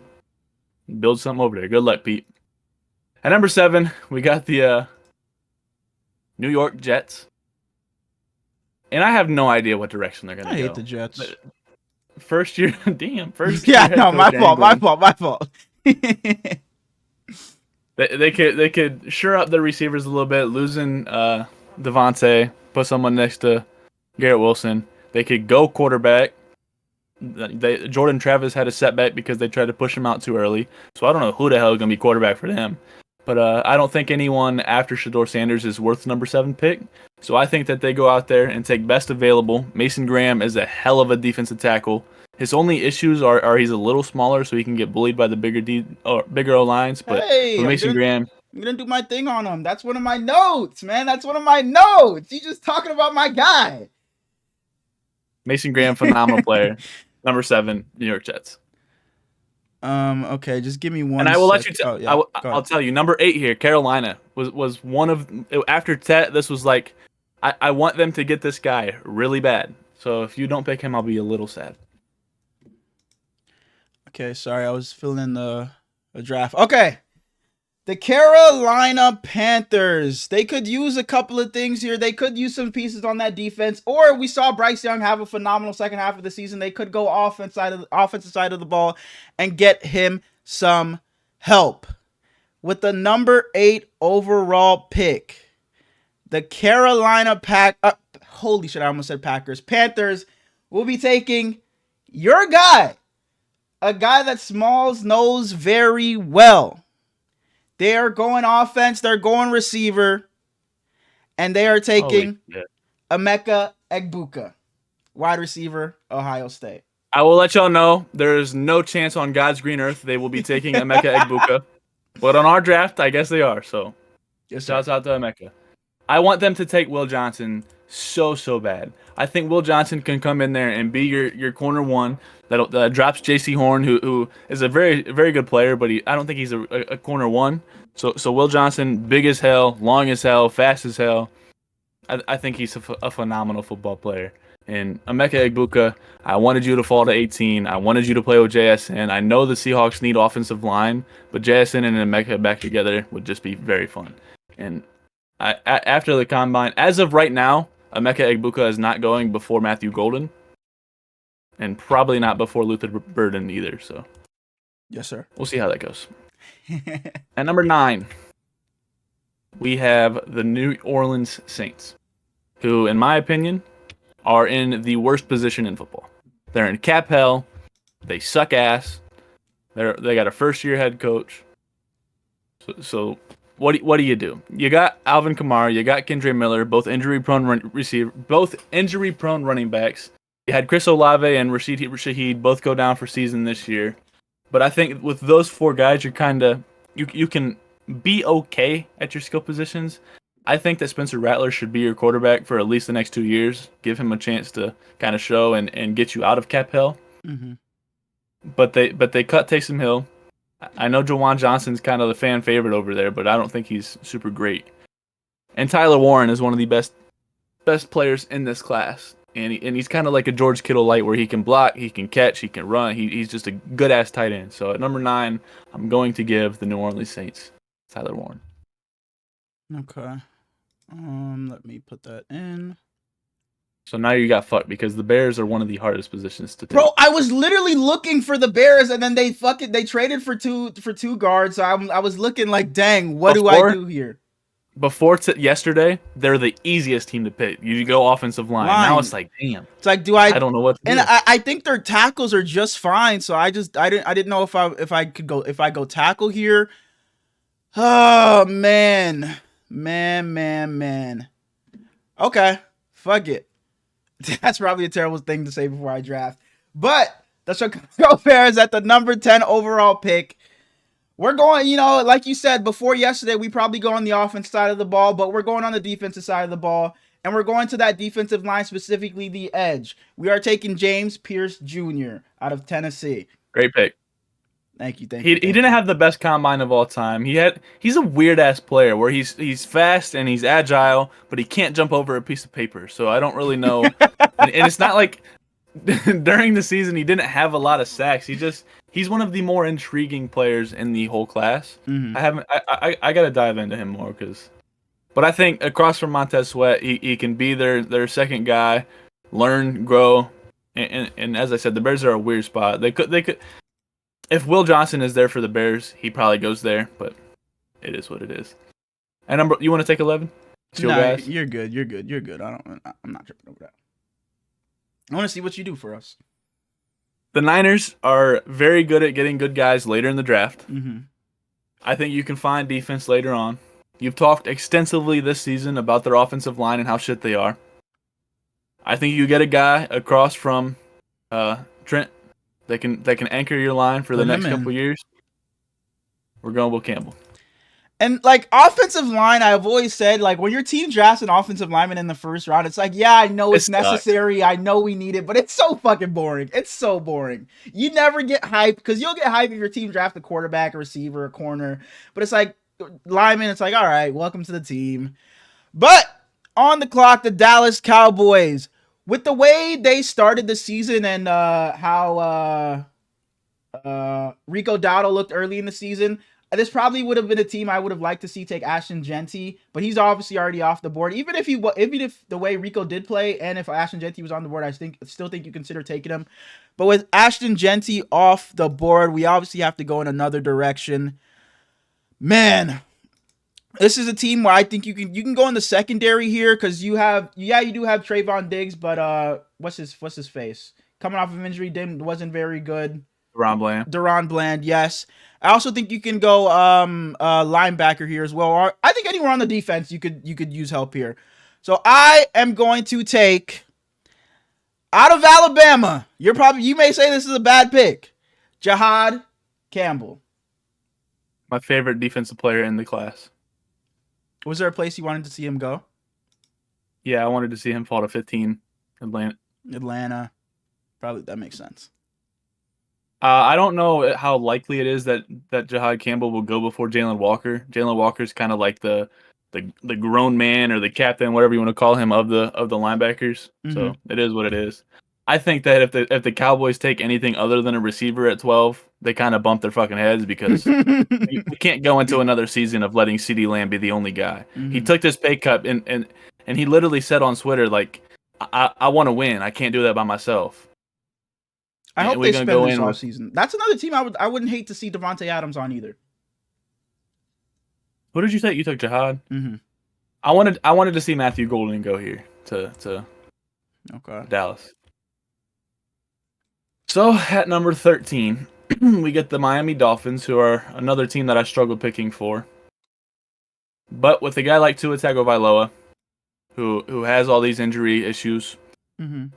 build something over there. Good luck, Pete. At number 7, we got the New York Jets. And I have no idea what direction they're going to go. I hate the Jets. First year. Yeah, no, my fault. They could shore up their receivers a little bit, losing Devontae, put someone next to Garrett Wilson. They could go quarterback. Jordan Travis had a setback because they tried to push him out too early. So I don't know who the hell is going to be quarterback for them. But I don't think anyone after Shedeur Sanders is worth the number 7 pick. So I think that they go out there and take best available. Mason Graham is a hell of a defensive tackle. His only issues are he's a little smaller, so he can get bullied by the bigger O-lines. But Mason Graham, I'm going to do my thing on him. That's one of my notes, man. That's one of my notes. You just talking about my guy. Mason Graham, phenomenal player. Number 7, New York Jets. Okay, just give me one. And I will let you. I'll tell you. Number 8 here, Carolina was one of after Tet. This was like, I want them to get this guy really bad. So if you don't pick him, I'll be a little sad. Okay, sorry, I was filling in the draft. Okay, the Carolina Panthers. They could use a couple of things here. They could use some pieces on that defense, or we saw Bryce Young have a phenomenal second half of the season. They could go offensive side of the ball and get him some help. With the number 8 overall pick, the Carolina holy shit, I almost said Packers. Panthers will be taking your guy, a guy that Smalls knows very well. They are going offense. They're going receiver. And they are Holy taking shit. Emeka Egbuka, wide receiver, Ohio State. I will let y'all know there is no chance on God's green earth they will be taking Emeka Egbuka. But on our draft, I guess they are. So Yes, sir. shouts out to Emeka. I want them to take Will Johnson so bad. I think Will Johnson can come in there and be your corner one that drops J.C. Horn, who is a very good player, but I don't think he's a corner one. So Will Johnson, big as hell, long as hell, fast as hell. I think he's a phenomenal football player. And Emeka Egbuka, I wanted you to fall to 18. I wanted you to play with JSN. I know the Seahawks need offensive line, but JSN and Emeka back together would just be very fun. And after the combine, as of right now, Emeka Egbuka is not going before Matthew Golden, and probably not before Luther Burden either. So, yes, sir. We'll see how that goes. At number 9, we have the New Orleans Saints, who, in my opinion, are in the worst position in football. They're in cap hell. They suck ass. They got a first-year head coach. So what do you do? You got Alvin Kamara, you got Kendre Miller, both injury-prone running backs. You had Chris Olave and Rashid Shaheed both go down for season this year. But I think with those 4 guys, you're kind of you can be okay at your skill positions. I think that Spencer Rattler should be your quarterback for at least the next 2 years. Give him a chance to kind of show and get you out of cap hell. Mm-hmm. But they cut Taysom Hill. I know Jawan Johnson's kind of the fan favorite over there, but I don't think he's super great. And Tyler Warren is one of the best players in this class. And he's kind of like a George Kittle light, where he can block, he can catch, he can run. He's just a good-ass tight end. So at number 9, I'm going to give the New Orleans Saints Tyler Warren. Okay. Let me put that in. So now you got fucked because the Bears are one of the hardest positions to take. Bro, I was literally looking for the Bears, and then they traded for two guards. So I was looking like, dang, what do I do here? Before yesterday, they're the easiest team to pick. You go offensive line. Now it's like, damn. It's like, I don't know what to do. And I think their tackles are just fine. So I didn't know if I go tackle here. Oh man. Okay, fuck it. That's probably a terrible thing to say before I draft. But the Chicago Bears at the number 10 overall pick. We're going, like you said before yesterday, we probably go on the offense side of the ball, but we're going on the defensive side of the ball. And we're going to that defensive line, specifically the edge. We are taking James Pierce Jr. out of Tennessee. Great pick. Thank you. He didn't have the best combine of all time. He's a weird ass player where he's fast and he's agile, but he can't jump over a piece of paper. So I don't really know. and it's not like during the season he didn't have a lot of sacks. He's one of the more intriguing players in the whole class. Mm-hmm. I gotta dive into him more but I think across from Montez Sweat, he can be their second guy, learn, grow, and as I said, the Bears are a weird spot. They could. If Will Johnson is there for the Bears, he probably goes there, but it is what it is. And you want to take 11? No, you're good. I'm not tripping over that. I want to see what you do for us. The Niners are very good at getting good guys later in the draft. Mm-hmm. I think you can find defense later on. You've talked extensively this season about their offensive line and how shit they are. I think you get a guy across from Trent that can anchor your line for the next couple years. We're going Will Campbell. And like offensive line, I've always said, like, when your team drafts an offensive lineman in the first round, it's like, yeah, I know it's necessary. I know we need it, but it's so fucking boring. It's so boring. You never get hyped, because you'll get hyped if your team drafts a quarterback, a receiver, a corner. But it's like lineman, it's like, all right, welcome to the team. But on the clock, the Dallas Cowboys. With the way they started the season and how Rico Dowdle looked early in the season, this probably would have been a team I would have liked to see take Ashton Jeanty, but he's obviously already off the board. Even if the way Rico did play, and if Ashton Jeanty was on the board, I still think you consider taking him. But with Ashton Jeanty off the board, we obviously have to go in another direction. Man, this is a team where I think you can go in the secondary here, because you do have Trayvon Diggs, but what's his face? Coming off of injury, wasn't very good. Ron Bland. Deron Bland, yes. I also think you can go linebacker here as well. Or I think anywhere on the defense you could use help here. So I am going to take out of Alabama. You may say this is a bad pick. Jahad Campbell. My favorite defensive player in the class. Was there a place you wanted to see him go? Yeah, I wanted to see him fall to 15. Atlanta. Probably that makes sense. I don't know how likely it is that Jahad Campbell will go before Jalen Walker. Jalen Walker's kind of like the grown man or the captain, whatever you want to call him, of the linebackers. Mm-hmm. So it is what it is. I think that if the Cowboys take anything other than a receiver at 12, they kind of bump their fucking heads because we can't go into another season of letting CeeDee Lamb be the only guy. Mm-hmm. He took this pay cut and he literally said on Twitter, like, I want to win. I can't do that by myself. I hope they spend this offseason. That's another team I wouldn't hate to see Devontae Adams on either. What did you say? You took Jahad? Mm-hmm. I wanted to see Matthew Golden go here to Dallas. So at number 13, we get the Miami Dolphins, who are another team that I struggled picking for. But with a guy like Tua Tagovailoa, who has all these injury issues,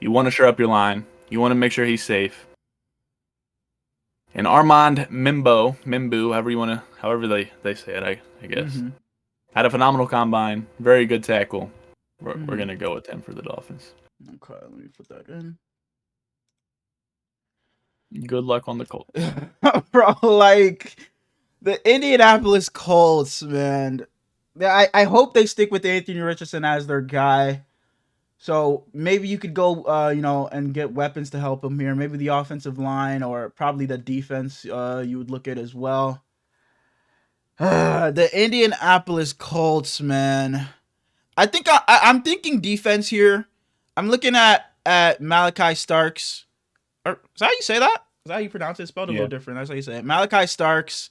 you want to shore up your line. You want to make sure he's safe. And Armand Mimbu, however they say it, I guess, had a phenomenal combine, very good tackle. We're gonna go with him for the Dolphins. Okay, let me put that in. Good luck on the Colts. Bro, like the Indianapolis Colts, man. I hope they stick with Anthony Richardson as their guy. So maybe you could go, and get weapons to help him here. Maybe the offensive line or probably the defense you would look at as well. The Indianapolis Colts, man. I think I'm thinking defense here. I'm looking at Malachi Starks. Or, is that how you say that? Is that how you pronounce it? It's spelled a little different. That's how you say it. Malachi Starks.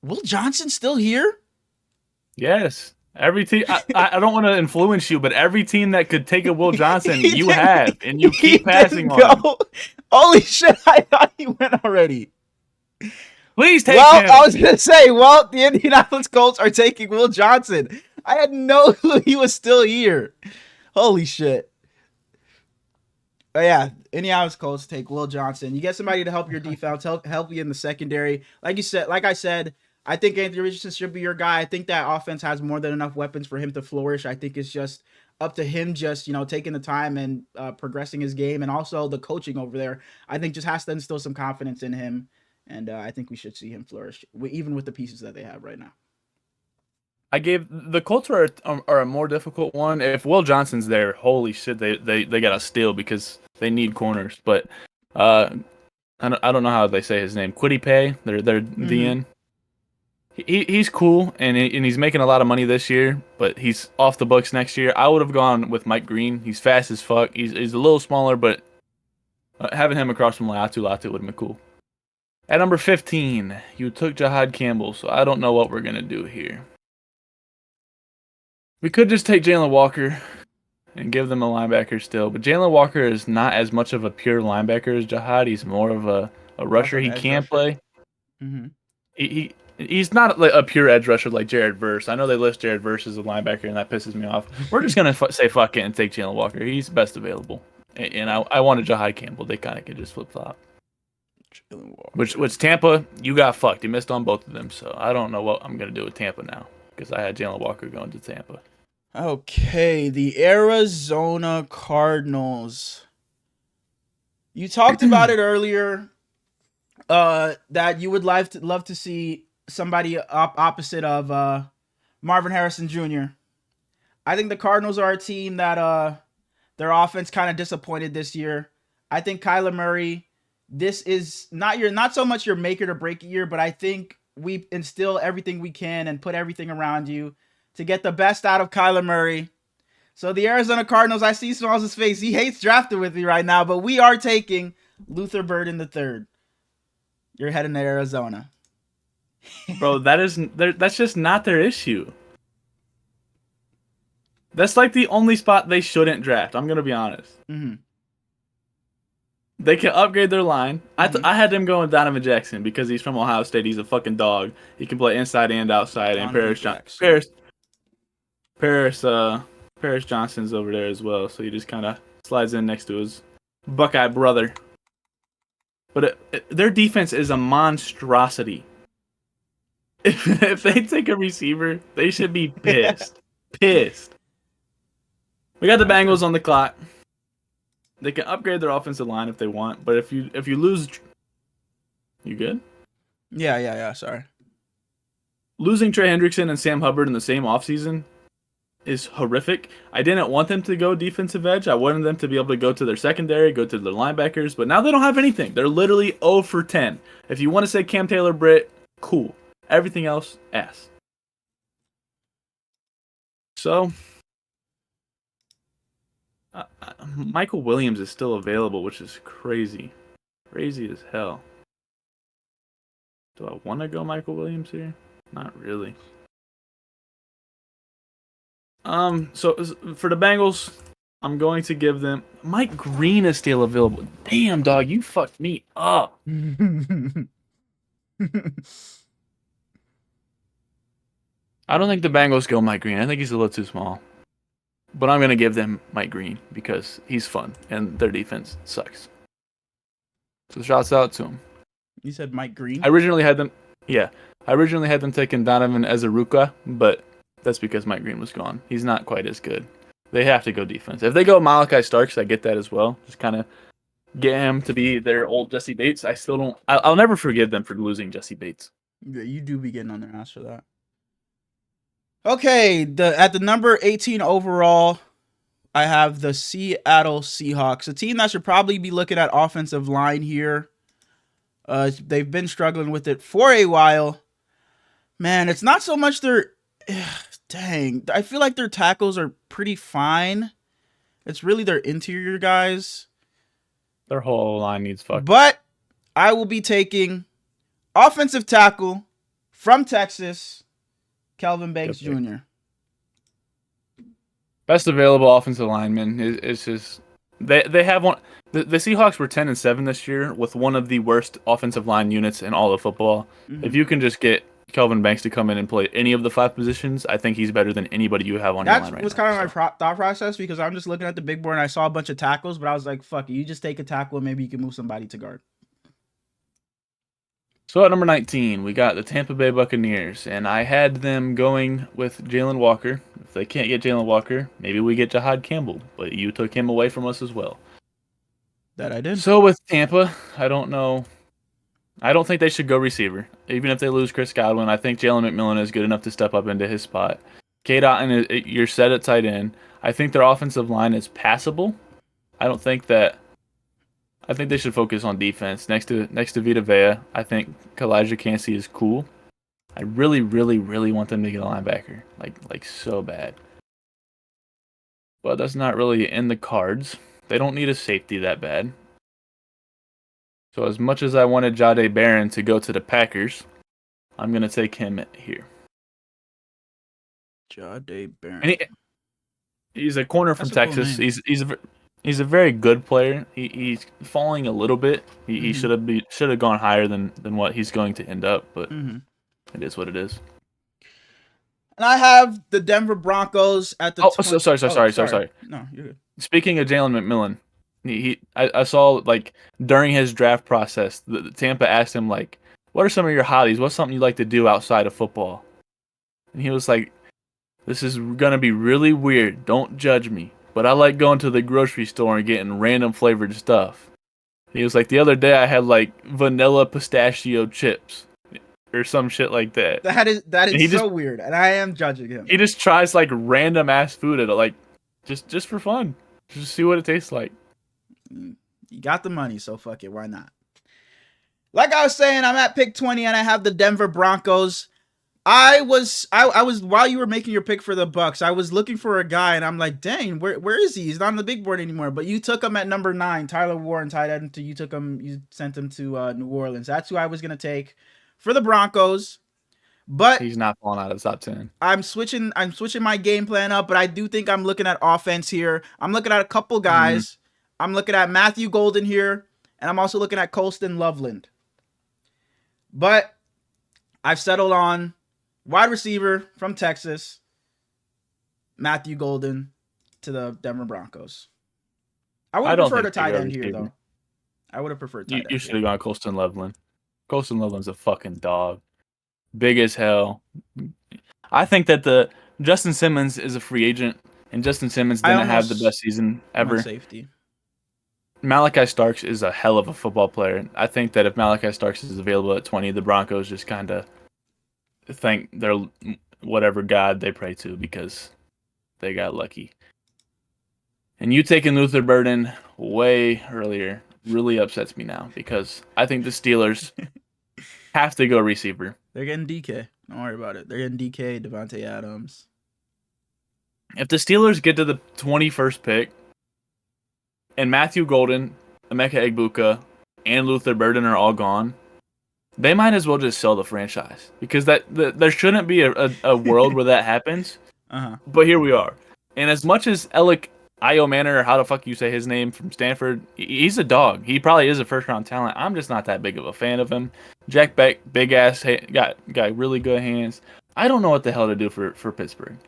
Will Johnson still here? Yes. Every team. I don't want to influence you, but every team that could take a Will Johnson, you have, and you keep passing on him. Holy shit! I thought he went already. Please take him. I was gonna say, the Indianapolis Colts are taking Will Johnson. I had no clue he was still here. Holy shit. But yeah, Indianapolis Colts take Will Johnson. You get somebody to help your defense, help you in the secondary. Like I said, I think Anthony Richardson should be your guy. I think that offense has more than enough weapons for him to flourish. I think it's just up to him just, taking the time and progressing his game, and also the coaching over there. I think just has to instill some confidence in him, and I think we should see him flourish, even with the pieces that they have right now. The Colts are a more difficult one. If Will Johnson's there, holy shit, they got to steal because they need corners. But I don't know how they say his name. Kwity Paye, their DN. He's cool and he's making a lot of money this year, but he's off the books next year. I would have gone with Mike Green. He's fast as fuck. He's a little smaller, but having him across from Latu would have been cool. At number 15, you took Jahad Campbell, so I don't know what we're gonna do here. We could just take Jalen Walker and give them a linebacker still, but Jalen Walker is not as much of a pure linebacker as Jahad. He's more of a rusher. He can play. He's not like a pure edge rusher like Jared Verse. I know they list Jared Verse as a linebacker, and that pisses me off. We're just going to say fuck it and take Jalen Walker. He's best available. And I wanted Jahad Campbell. They kind of could just flip-flop. Which Tampa, you got fucked. You missed on both of them, so I don't know what I'm going to do with Tampa now because I had Jalen Walker going to Tampa. Okay, the Arizona Cardinals. You talked about it earlier, that you would love to see somebody opposite of Marvin Harrison Jr. I think the Cardinals are a team that their offense kind of disappointed this year. I think Kyler Murray, this is not so much your make it or break it year, but I think we instill everything we can and put everything around you to get the best out of Kyler Murray. So the Arizona Cardinals, I see Smalls' face. He hates drafting with me right now, but we are taking Luther Burden III. You're heading to Arizona. Bro, that's just not their issue. That's like the only spot they shouldn't draft. I'm going to be honest. They can upgrade their line. Mhm. I had them going Donovan Jackson because he's from Ohio State. He's a fucking dog. He can play inside and outside. And Donovan Jackson. Paris Paris Johnson's over there as well. So he just kind of slides in next to his Buckeye brother. But their defense is a monstrosity. If they take a receiver, they should be pissed. Pissed. We got the Bengals on the clock. They can upgrade their offensive line if they want, but if you lose, you good? Yeah. Sorry. Losing Trey Hendrickson and Sam Hubbard in the same offseason is horrific. I didn't want them to go defensive edge. I wanted them to be able to go to their secondary, go to their linebackers, but now they don't have anything. They're literally 0 for 10. If you want to say Cam Taylor-Britt, cool. Everything else, ass. So, Michael Williams is still available, which is crazy. Crazy as hell. Do I want to go Michael Williams here? Not really. So for the Bengals, I'm going to give them Mike Green is still available. Damn, dog, you fucked me up. I don't think the Bengals go Mike Green. I think he's a little too small. But I'm gonna give them Mike Green because he's fun and their defense sucks. So shouts out to him. You said Mike Green? I originally had them taking Donovan Ezaruka, but that's because Mike Green was gone. He's not quite as good. They have to go defense. If they go Malachi Starks, I get that as well. Just kind of get him to be their old Jesse Bates. I still don't. I'll never forgive them for losing Jesse Bates. Yeah, you do be getting on their ass for that. Okay, at the number 18 overall, I have the Seattle Seahawks, a team that should probably be looking at offensive line here. They've been struggling with it for a while. Man, it's not so much their... Dang, I feel like their tackles are pretty fine. It's really their interior guys. Their whole line needs fuck. But I will be taking offensive tackle from Texas, Kelvin Banks Jr. Best available offensive lineman is just they have one. The Seahawks were 10-7 this year with one of the worst offensive line units in all of football. Mm-hmm. If you can just get Kelvin Banks to come in and play any of the 5 positions, I think he's better than anybody you have on your line right now. That was kind of my thought process because I'm just looking at the big board and I saw a bunch of tackles, but I was like, fuck it, you just take a tackle and maybe you can move somebody to guard. So at number 19, we got the Tampa Bay Buccaneers, and I had them going with Jalen Walker. If they can't get Jalen Walker, maybe we get Jahad Campbell, but you took him away from us as well. That I did. So with Tampa, I don't know. I don't think they should go receiver. Even if they lose Chris Godwin, I think Jalen McMillan is good enough to step up into his spot. K-Dot, you're set at tight end. I think their offensive line is passable. I think they should focus on defense. Next to Vita Vea, I think Kalijah Cansey is cool. I really, really, really want them to get a linebacker. Like so bad. But that's not really in the cards. They don't need a safety that bad. So as much as I wanted Jahdae Barron to go to the Packers, I'm going to take him here. Jahdae Barron. And he's a corner from Texas. Cool he's a very good player. He's falling a little bit. He should have gone higher than what he's going to end up, but it is what it is. And I have the Denver Broncos at the sorry. No, you're good. Speaking of Jalen McMillan, I saw during his draft process, the Tampa asked him what are some of your hobbies? What's something you like to do outside of football? And he was like, this is gonna be really weird. Don't judge me, but I like going to the grocery store and getting random flavored stuff. He was like, the other day I had vanilla pistachio chips or some shit like that. That is so weird, and I am judging him. He just tries random ass food at just for fun, just to see what it tastes like. You got the money, so fuck it. Why not? Like I was saying, I'm at pick 20, and I have the Denver Broncos. I was while you were making your pick for the Bucks, I was looking for a guy, and I'm like, dang, where is he? He's not on the big board anymore. But you took him at number 9, Tyler Warren, tight end. You sent him to New Orleans. That's who I was gonna take for the Broncos. But he's not falling out of the top 10. I'm switching my game plan up, but I do think I'm looking at offense here. I'm looking at a couple guys. I'm looking at Matthew Golden here, and I'm also looking at Colston Loveland. But I've settled on wide receiver from Texas, Matthew Golden, to the Denver Broncos. I would have preferred a tight end here, though. I would have preferred tight end. You should have gone Colston Loveland. Colston Loveland's a fucking dog. Big as hell. I think that the Justin Simmons is a free agent, and Justin Simmons didn't have the best season ever. Safety. Malachi Starks is a hell of a football player. I think that if Malachi Starks is available at 20, the Broncos just kind of thank their whatever god they pray to because they got lucky. And you taking Luther Burden way earlier really upsets me now because I think the Steelers have to go receiver. They're getting DK. Don't worry about it. They're getting DK, Devontae Adams. If the Steelers get to the 21st pick and Matthew Golden, Emeka Egbuka, and Luther Burden are all gone, they might as well just sell the franchise because there shouldn't be a world where that happens. But here we are. And as much as Alec Manor, or how the fuck you say his name, from Stanford, he's a dog. He probably is a first-round talent. I'm just not that big of a fan of him. Jack Beck, big-ass, got really good hands. I don't know what the hell to do for Pittsburgh.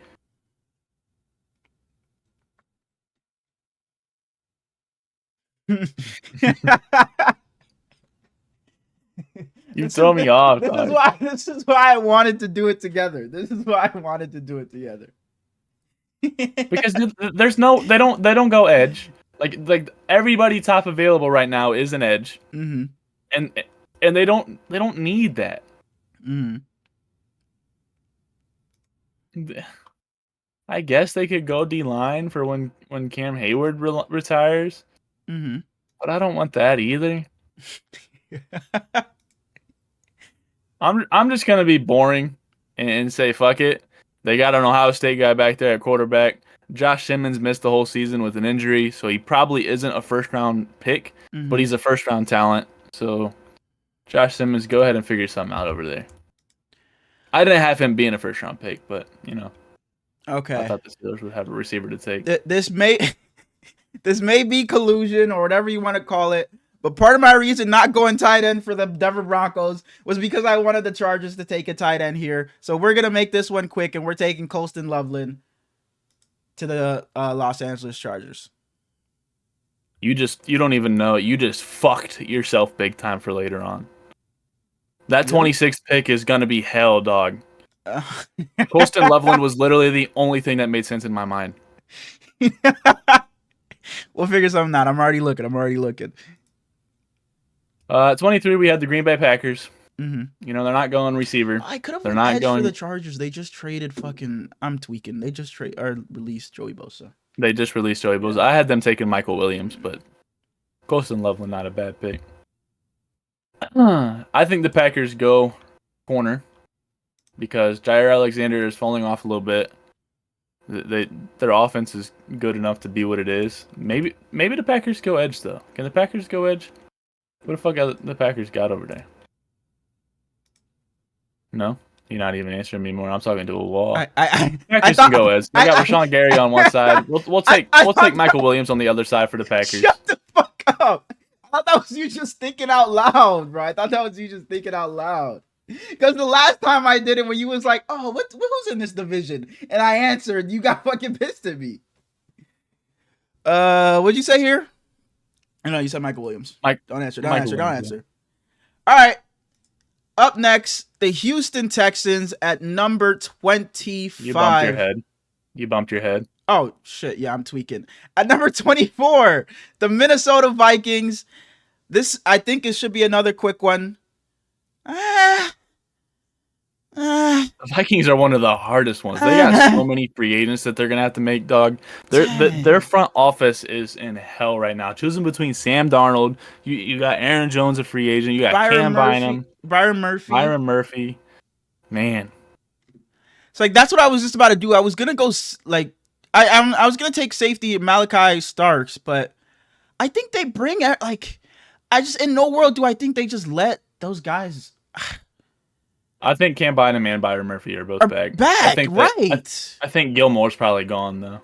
You throw me off. This is why I wanted to do it together. Because there's no, they don't go edge. Like everybody top available right now is an edge, and they don't need that. I guess they could go D-line for when Cam Hayward retires, but I don't want that either. I'm just gonna be boring and say fuck it. They got an Ohio State guy back there at quarterback. Josh Simmons missed the whole season with an injury, so he probably isn't a first-round pick, but he's a first-round talent. So, Josh Simmons, go ahead and figure something out over there. I didn't have him being a first-round pick, but, Okay. I thought the Steelers would have a receiver to take. This may be collusion or whatever you want to call it, but part of my reason not going tight end for the Denver Broncos was because I wanted the Chargers to take a tight end here. So we're going to make this one quick, and we're taking Colston Loveland to the Los Angeles Chargers. You don't even know. You just fucked yourself big time for later on. That 26th pick is going to be hell, dog. Colston Loveland was literally the only thing that made sense in my mind. We'll figure something out. I'm already looking. 23, we had the Green Bay Packers. They're not going receiver. I could have They're not going for the Chargers. They just traded I'm tweaking. They just released Joey Bosa. They just released Joey Bosa. I had them taking Michael Williams, but Colston Loveland, not a bad pick. I think the Packers go corner because Jair Alexander is falling off a little bit. Their offense is good enough to be what it is. Maybe the Packers go edge though. Can the Packers go edge? What the fuck the Packers got over there? No, you're not even answering me more. I'm talking to a wall. Packers can go edge. They got Rashawn Gary on one side. We'll take Michael Williams on the other side for the Packers. Shut the fuck up! I thought that was you just thinking out loud, bro. Because the last time I did it, when you was like, "Oh, who's in this division?" and I answered, you got fucking pissed at me. What'd you say here? No, you said Michael Williams. Don't answer. Don't answer. All right. Up next, the Houston Texans at number 25. You bumped your head. Oh, shit. Yeah, I'm tweaking. At number 24, the Minnesota Vikings. This, I think it should be another quick one. The Vikings are one of the hardest ones. They got so many free agents that they're gonna have to make, dog. Their front office is in hell right now. Choosing between Sam Darnold, you got Aaron Jones, a free agent. You got Cam Bynum, Byron Murphy. Man, it's like that's what I was just about to do. I was gonna go I was gonna take safety Malachi Starks, but I think they bring in no world do I think they just let those guys. I think Cam Bynum and Byron Murphy are both back. I think Gilmore's probably gone though.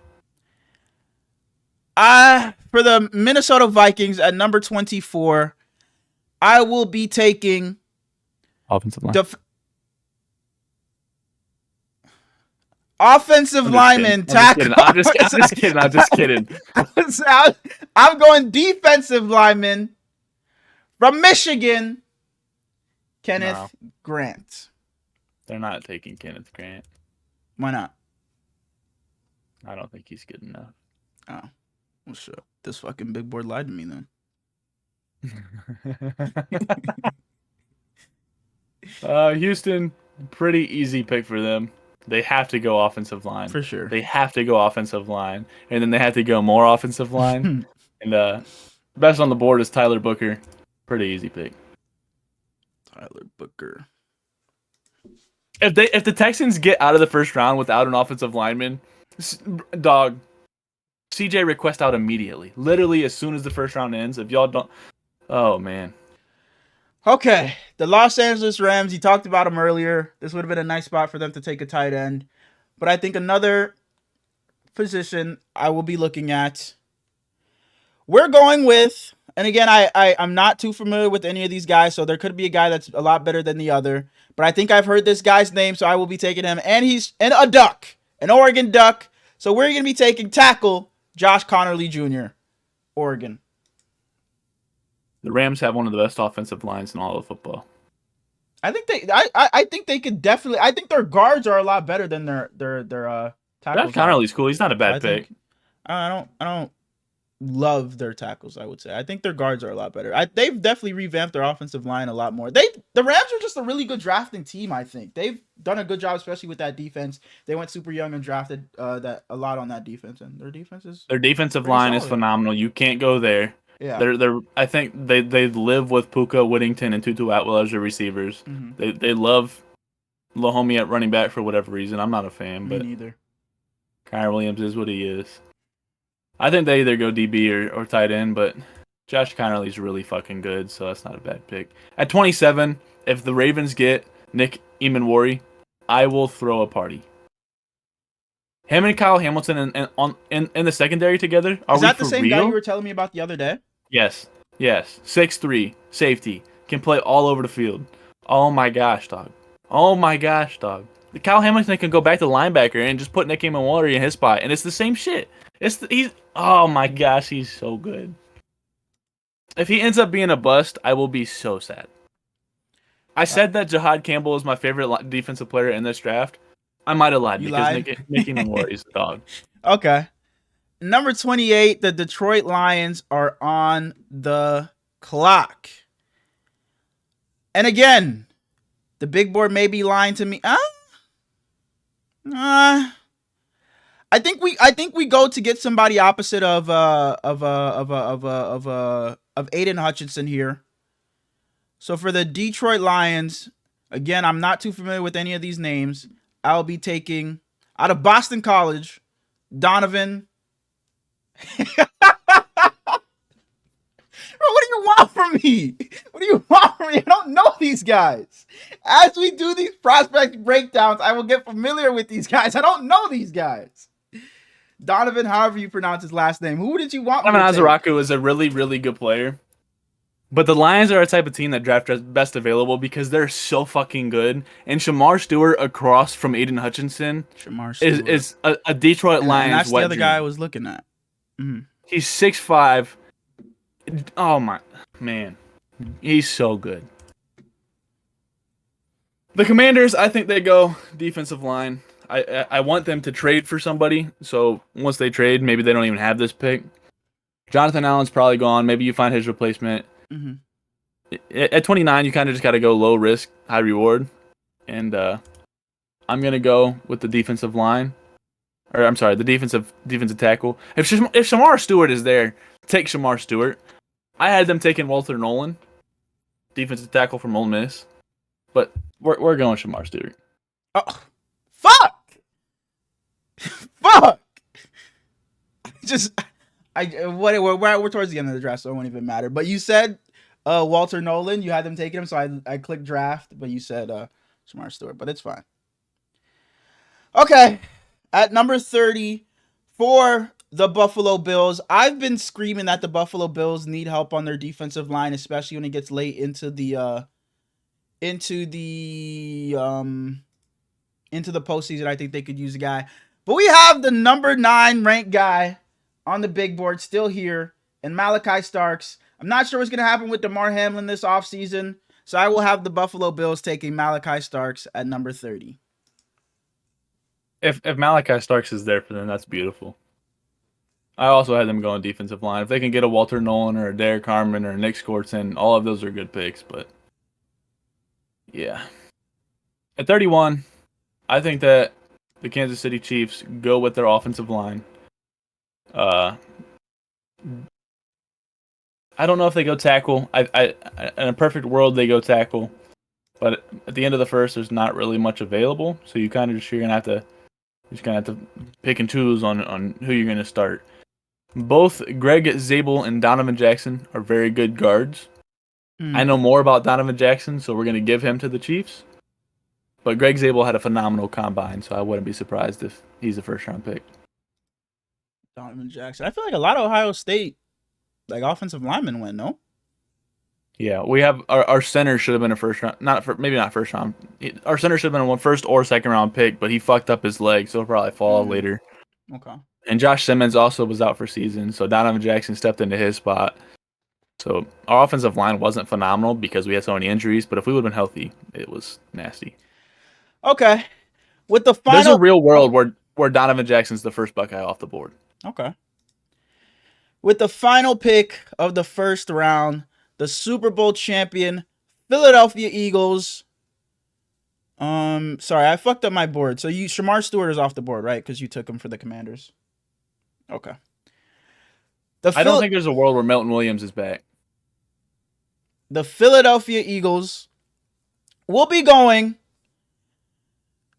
For the Minnesota Vikings at number 24, I will be taking Offensive line. Offensive lineman, tackle. I'm just kidding. I'm going defensive lineman from Michigan, Kenneth Grant. They're not taking Kenneth Grant. Why not? I don't think he's good enough. Oh, well, sure. This fucking big board lied to me then. Houston, pretty easy pick for them. They have to go offensive line. For sure. They have to go offensive line. And then they have to go more offensive line. And best on the board is Tyler Booker. Pretty easy pick. Tyler Booker. If the Texans get out of the first round without an offensive lineman, dog, CJ request out immediately. Literally as soon as the first round ends. If y'all don't, oh man. Okay, the Los Angeles Rams. You talked about them earlier. This would have been a nice spot for them to take a tight end, but I think another position I will be looking at. We're going with, and again, I'm not too familiar with any of these guys, so there could be a guy that's a lot better than the other. But I think I've heard this guy's name, so I will be taking him. And he's a Duck, an Oregon Duck. So we're going to be taking tackle Josh Connerly Jr., Oregon. The Rams have one of the best offensive lines in all of football. I think they could definitely. I think their guards are a lot better than their tackles. Josh Connerly's cool. He's not a bad pick. I don't love their tackles. I would say I think their guards are a lot better. They've definitely revamped their offensive line a lot more. The Rams are just a really good drafting team. I think they've done a good job, especially with that defense. They went super young and drafted that a lot on that defense, and their defensive line is phenomenal. You can't go there. Yeah, I think they live with Puka, Whittington, and Tutu Atwell as their receivers. Mm-hmm. They love Lahomie at running back for whatever reason. I'm not a fan, but neither. Kyren Williams is what he is. I think they either go DB or tight end, but Josh Connerly's really fucking good, so that's not a bad pick. At 27, if the Ravens get Nick Emanwari, I will throw a party. Him and Kyle Hamilton in the secondary together. Is that the same guy you were telling me about the other day? Yes. 6'3", safety, can play all over the field. Oh my gosh, dog. The Kyle Hamilton can go back to linebacker and just put Nick Emanwari in his spot, and it's the same shit. Oh my gosh, he's so good. If he ends up being a bust, I will be so sad. I said that Jahad Campbell is my favorite defensive player in this draft. I might have lied because Nick Emanwari is the dog. Okay. Number 28, the Detroit Lions are on the clock. And again, the big board may be lying to me. I think we go to get somebody opposite of Aiden Hutchinson here. So for the Detroit Lions, again, I'm not too familiar with any of these names. I'll be taking out of Boston College, Donovan. Bro, what do you want from me? I don't know these guys. As we do these prospect breakdowns, I will get familiar with these guys. I don't know these guys. Donovan, however you pronounce his last name. Who did you want? Donovan Azaraku is a really, really good player. But the Lions are a type of team that draft best available because they're so fucking good. And Shamar Stewart across from Aiden Hutchinson is a Detroit Lions. And that's the other guy I was looking at. Mm-hmm. He's 6'5". Oh my man, he's so good. The Commanders, I think they go defensive line. I want them to trade for somebody. So once they trade, maybe they don't even have this pick. Jonathan Allen's probably gone. Maybe you find his replacement. Mm-hmm. At 29, you kind of just got to go low risk, high reward. And I'm going to go with the defensive line. Or I'm sorry, the defensive tackle. If Shamar Stewart is there, take Shamar Stewart. I had them taking Walter Nolan, defensive tackle from Ole Miss. But we're going Shamar Stewart. Oh, fuck! Fuck! We're towards the end of the draft, so it won't even matter. But you said Walter Nolan. You had them taking him, so I clicked draft. But you said Shamar Stewart, but it's fine. Okay, at number 30 for the Buffalo Bills. I've been screaming that the Buffalo Bills need help on their defensive line, especially when it gets late into the postseason. I think they could use a guy. But we have the number 9 ranked guy on the big board still here, and Malachi Starks. I'm not sure what's going to happen with DeMar Hamlin this offseason, so I will have the Buffalo Bills taking Malachi Starks at number 30. If Malachi Starks is there for them, that's beautiful. I also had them going defensive line. If they can get a Walter Nolan or a Derek Harmon or a Nick Skorton, all of those are good picks. But yeah, at 31, I think that the Kansas City Chiefs go with their offensive line. I don't know if they go tackle. In a perfect world, they go tackle. But at the end of the first, there's not really much available. So you're gonna have to pick and choose on who you're gonna start. Both Greg Zabel and Donovan Jackson are very good guards. I know more about Donovan Jackson, so we're gonna give him to the Chiefs. But Greg Zabel had a phenomenal combine, so I wouldn't be surprised if he's a first-round pick. Donovan Jackson. I feel like a lot of Ohio State offensive linemen went, no? Yeah, we have our center should have been a first round, maybe not first round. Our center should have been a first or second round pick, but he fucked up his leg, so he'll probably fall later. Okay. And Josh Simmons also was out for season, so Donovan Jackson stepped into his spot. So our offensive line wasn't phenomenal because we had so many injuries, but if we would have been healthy, it was nasty. Okay. With the final, there's a real world where Donovan Jackson's the first Buckeye off the board. Okay. With the final pick of the first round, the Super Bowl champion Philadelphia Eagles. Sorry, I fucked up my board. So Shamar Stewart is off the board, right? Because you took him for the Commanders. Okay. I don't think there's a world where Milton Williams is back. The Philadelphia Eagles will be going.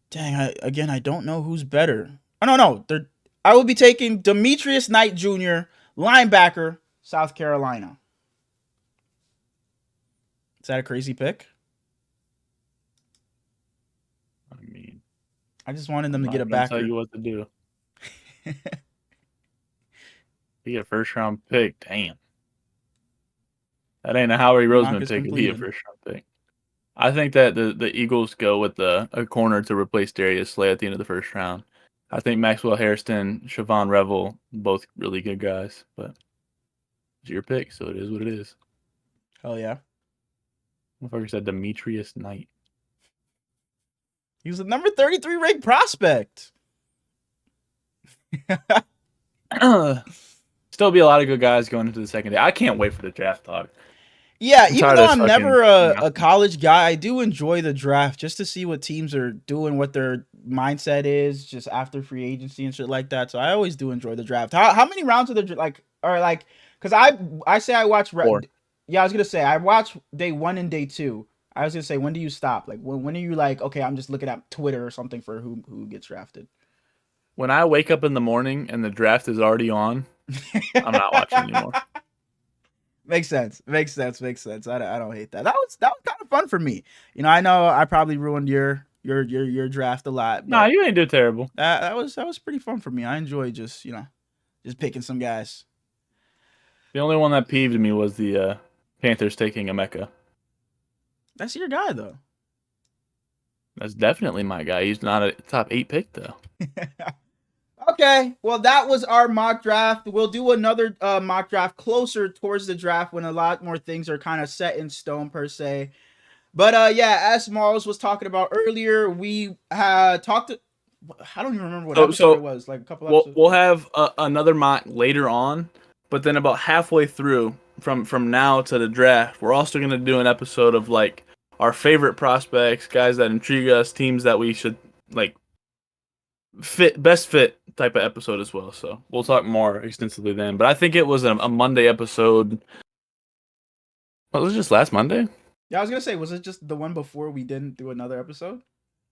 Dang, I don't know who's better. I don't know. I will be taking Demetrius Knight Jr., linebacker, South Carolina. Is that a crazy pick? I mean, I just wanted them to get a backer. I'll tell you what to do. Be a first-round pick. Damn. That ain't a Howie Roseman pick. It'd be a first-round pick. I think that the Eagles go with a corner to replace Darius Slay at the end of the first round. I think Maxwell Hairston, Siobhan Revel, both really good guys, but it's your pick, so it is what it is. Hell yeah. Motherfucker said Demetrius Knight. He was the number 33 ranked prospect. Still be a lot of good guys going into the second day. I can't wait for the draft talk. Yeah, even though I'm never a college guy, I do enjoy the draft just to see what teams are doing, what their mindset is just after free agency and shit like that. So I always do enjoy the draft. How many rounds of the because I say I watch. Yeah, I was gonna say I watch day 1 and day 2. I was gonna say, when do you stop? Like when are you like, okay, I'm just looking at Twitter or something for who gets drafted? When I wake up in the morning and the draft is already on, I'm not watching anymore. Makes sense. I don't hate that. That was kind of fun for me. I know I probably ruined your draft a lot. Nah, you ain't do terrible. That was pretty fun for me. I enjoy just picking some guys. The only one that peeved me was the Panthers taking Emeka. That's your guy though. That's definitely my guy. He's not a top 8 pick though. Okay, well, that was our mock draft. We'll do another mock draft closer towards the draft when a lot more things are kind of set in stone, per se. But, yeah, as Smalls was talking about earlier, we talked to... I don't even remember what episode it was. Like a couple episodes. We'll have another mock later on, but then about halfway through, from now to the draft, we're also going to do an episode of, like, our favorite prospects, guys that intrigue us, teams that we should, like, best fit type of episode as well. So we'll talk more extensively then. But I think it was a Monday episode. What was it, just last Monday? Yeah, I was gonna say, was it just the one before we didn't do another episode?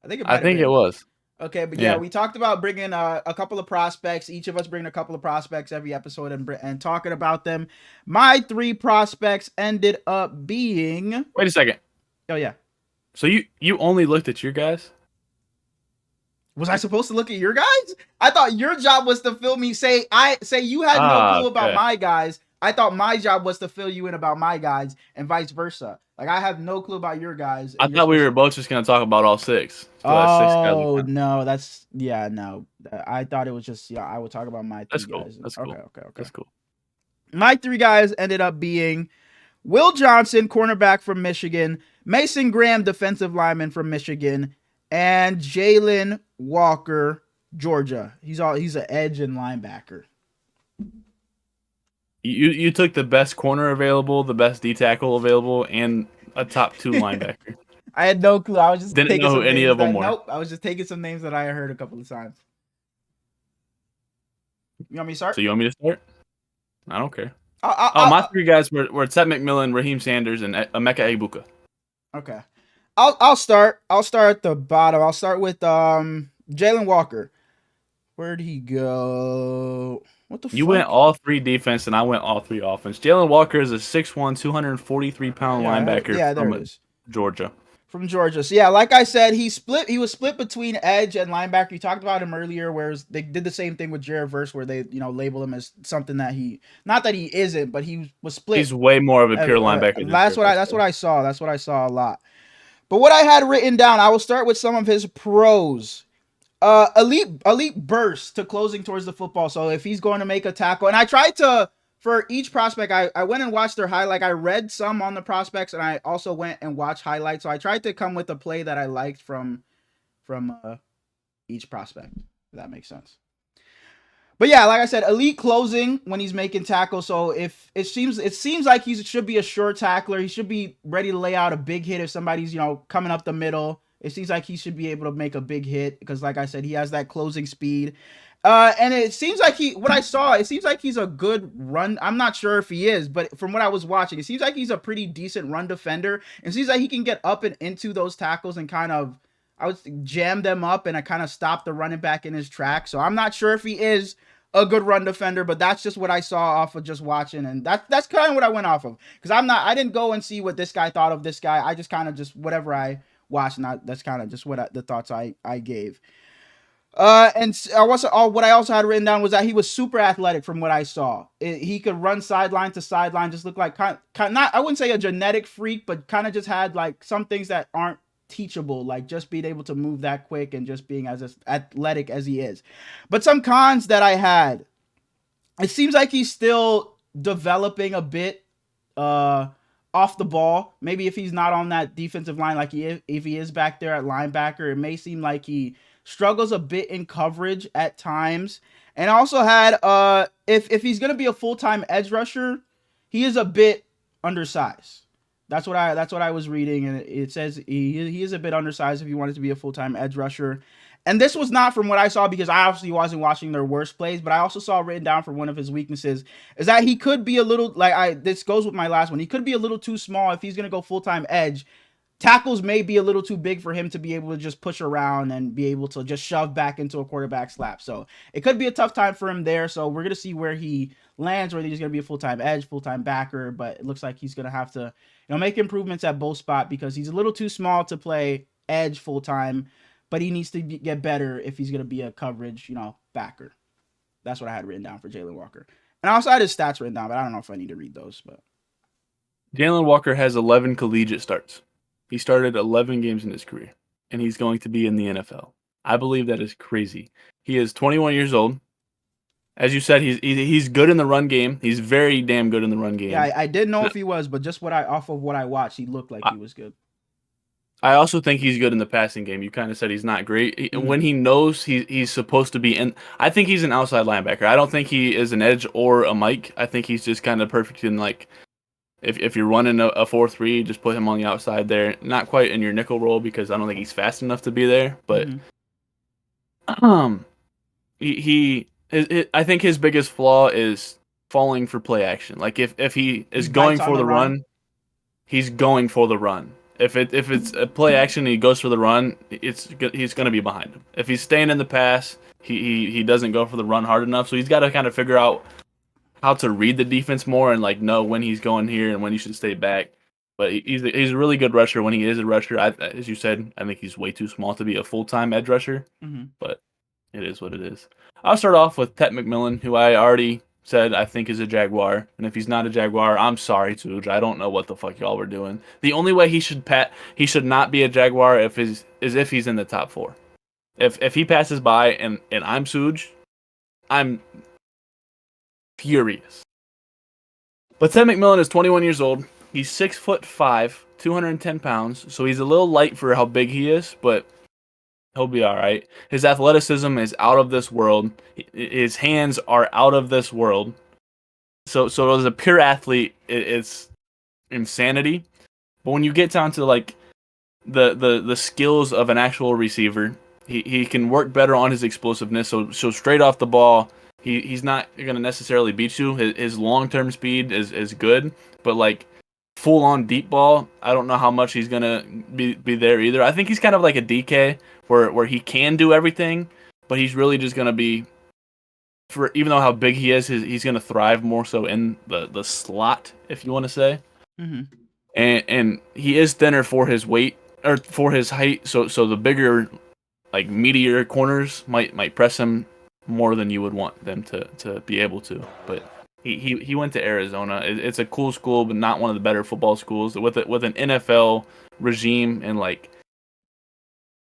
I think it was. Okay, but yeah, we talked about bringing a couple of prospects. Each of us bringing a couple of prospects every episode and talking about them. My 3 prospects ended up being. Wait a second. Oh yeah. So you only looked at your guys? Was I supposed to look at your guys? I thought your job was to fill me. Say you had no Ah, clue about okay. my guys. I thought my job was to fill you in about my guys and vice versa. Like I have no clue about your guys, I and you're thought we supposed were to. both just gonna talk about all six. So that's six guys. Oh no, that's yeah no. I thought it was just yeah. I would talk about my three That's cool. guys. That's Okay, cool. okay, okay. That's cool. My three guys ended up being Will Johnson, cornerback from Michigan, Mason Graham, defensive lineman from Michigan, and Jalen Walker, Georgia. He's an edge and linebacker. You took the best corner available, the best D tackle available, and a top 2 linebacker. I had no clue. I was just Didn't taking know who some any names of them that were. nope. I was just taking some names that I heard a couple of times. You want me to start? So you want me to start? I don't care. My I'll, three guys were Seth McMillan, Raheem Sanders, and Emeka Egbuka. okay. I'll start. I'll start at the bottom. I'll start with Jalen Walker. Where'd he go? What the You went fuck? all 3 defense, and I went all 3 offense. Jalen Walker is a 6'1", 243-pound linebacker Yeah, there it from is. Georgia. From Georgia. So yeah, like I said, he was split between edge and linebacker. You talked about him earlier, whereas they did the same thing with Jared Verse, where they label him as something that he not that he isn't, but he was split. He's way more of a pure linebacker than That's Jared Verse. what I saw. That's what I saw a lot. But what I had written down, I will start with some of his pros. Elite burst to closing towards the football. So if he's going to make a tackle, and I tried to for each prospect, I went and watched their highlight. I read some on the prospects, and I also went and watched highlights. So I tried to come with a play that I liked from each prospect. If that makes sense. But yeah, like I said, elite closing when he's making tackles. So if it seems like he should be a sure tackler. He should be ready to lay out a big hit if somebody's coming up the middle. It seems like he should be able to make a big hit because, like I said, he has that closing speed. And it seems like what I saw, it seems like he's a good run. I'm not sure if he is, but from what I was watching, it seems like he's a pretty decent run defender. It seems like he can get up and into those tackles and kind of, I would jam them up and I kind of stop the running back in his track. So I'm not sure if he is a good run defender, but that's just what I saw off of just watching, and that's kind of what I went off of because I didn't go and see what this guy thought of this guy. I just kind of just whatever I watched, and that's kind of just the thoughts I gave. And what I also had written down was that he was super athletic from what I saw. He could run sideline to sideline, just look like kind not I wouldn't say a genetic freak, but kind of just had like some things that aren't teachable, like just being able to move that quick and just being as athletic as he is. But some cons that I had, it seems like he's still developing a bit off the ball. Maybe if he's not on that defensive line, like if he is back there at linebacker, it may seem like he struggles a bit in coverage at times. And also had if he's gonna be a full-time edge rusher, he is a bit undersized. That's what I was reading, and it says he is a bit undersized if he wanted to be a full-time edge rusher. And this was not from what I saw because I obviously wasn't watching their worst plays, but I also saw written down for one of his weaknesses is that he could be a little this goes with my last one. He could be a little too small if he's gonna go full-time edge. Tackles may be a little too big for him to be able to just push around and be able to just shove back into a quarterback slap. So it could be a tough time for him there. So we're going to see where he lands, whether he's going to be a full-time edge, full-time backer, but it looks like he's going to have to, make improvements at both spots because he's a little too small to play edge full-time, but he needs to get better if he's going to be a coverage, backer. That's what I had written down for Jalen Walker. And I also had his stats written down, but I don't know if I need to read those, but Jalen Walker has 11 collegiate starts. He started 11 games in his career, and he's going to be in the NFL. I believe that is crazy. He is 21 years old. As you said, he's good in the run game. He's very damn good in the run game. Yeah, I didn't know if he was, but just off of what I watched, he looked like he was good. I also think he's good in the passing game. You kind of said he's not great. When he knows he's supposed to be in, I think he's an outside linebacker. I don't think he is an edge or a Mike. I think he's just kind of perfect in like, if you're running a 4-3, just put him on the outside there. Not quite in your nickel role because I don't think he's fast enough to be there. But I think his biggest flaw is falling for play action. Like if he is going for the run, he's going for the run. If it's a play action and he goes for the run, he's going to be behind him. If he's staying in the pass, he doesn't go for the run hard enough. So he's got to kind of figure out how to read the defense more and like know when he's going here and when he should stay back. but he's a really good rusher when he is a rusher. As you said, I think he's way too small to be a full-time edge rusher, but it is what it is. I'll start off with Tet McMillan, who I already said I think is a Jaguar, and if he's not a Jaguar, I'm sorry, Tuj. I don't know what the fuck y'all were doing. The only way he should not be a Jaguar is if he's in the top 4. If he passes by and I'm Suge, I'm furious. But Ted McMillan is 21 years old. He's 6'5", 210 pounds, so he's a little light for how big he is, but he'll be all right. His athleticism is out of this world. His hands are out of this world. So as a pure athlete, it's insanity. But when you get down to like the skills of an actual receiver, he can work better on his explosiveness. So straight off the ball, he's not going to necessarily beat you. His long-term speed is good, but like full-on deep ball, I don't know how much he's going to be there either. I think he's kind of like a DK where he can do everything, but he's really just going to be, for even though how big he is, he's going to thrive more so in the slot, if you want to say. And he is thinner for his weight or for his height, so the bigger like meatier corners might press him more than you would want them to be able to. But he went to Arizona. It's a cool school, but not one of the better football schools. With an NFL regime and like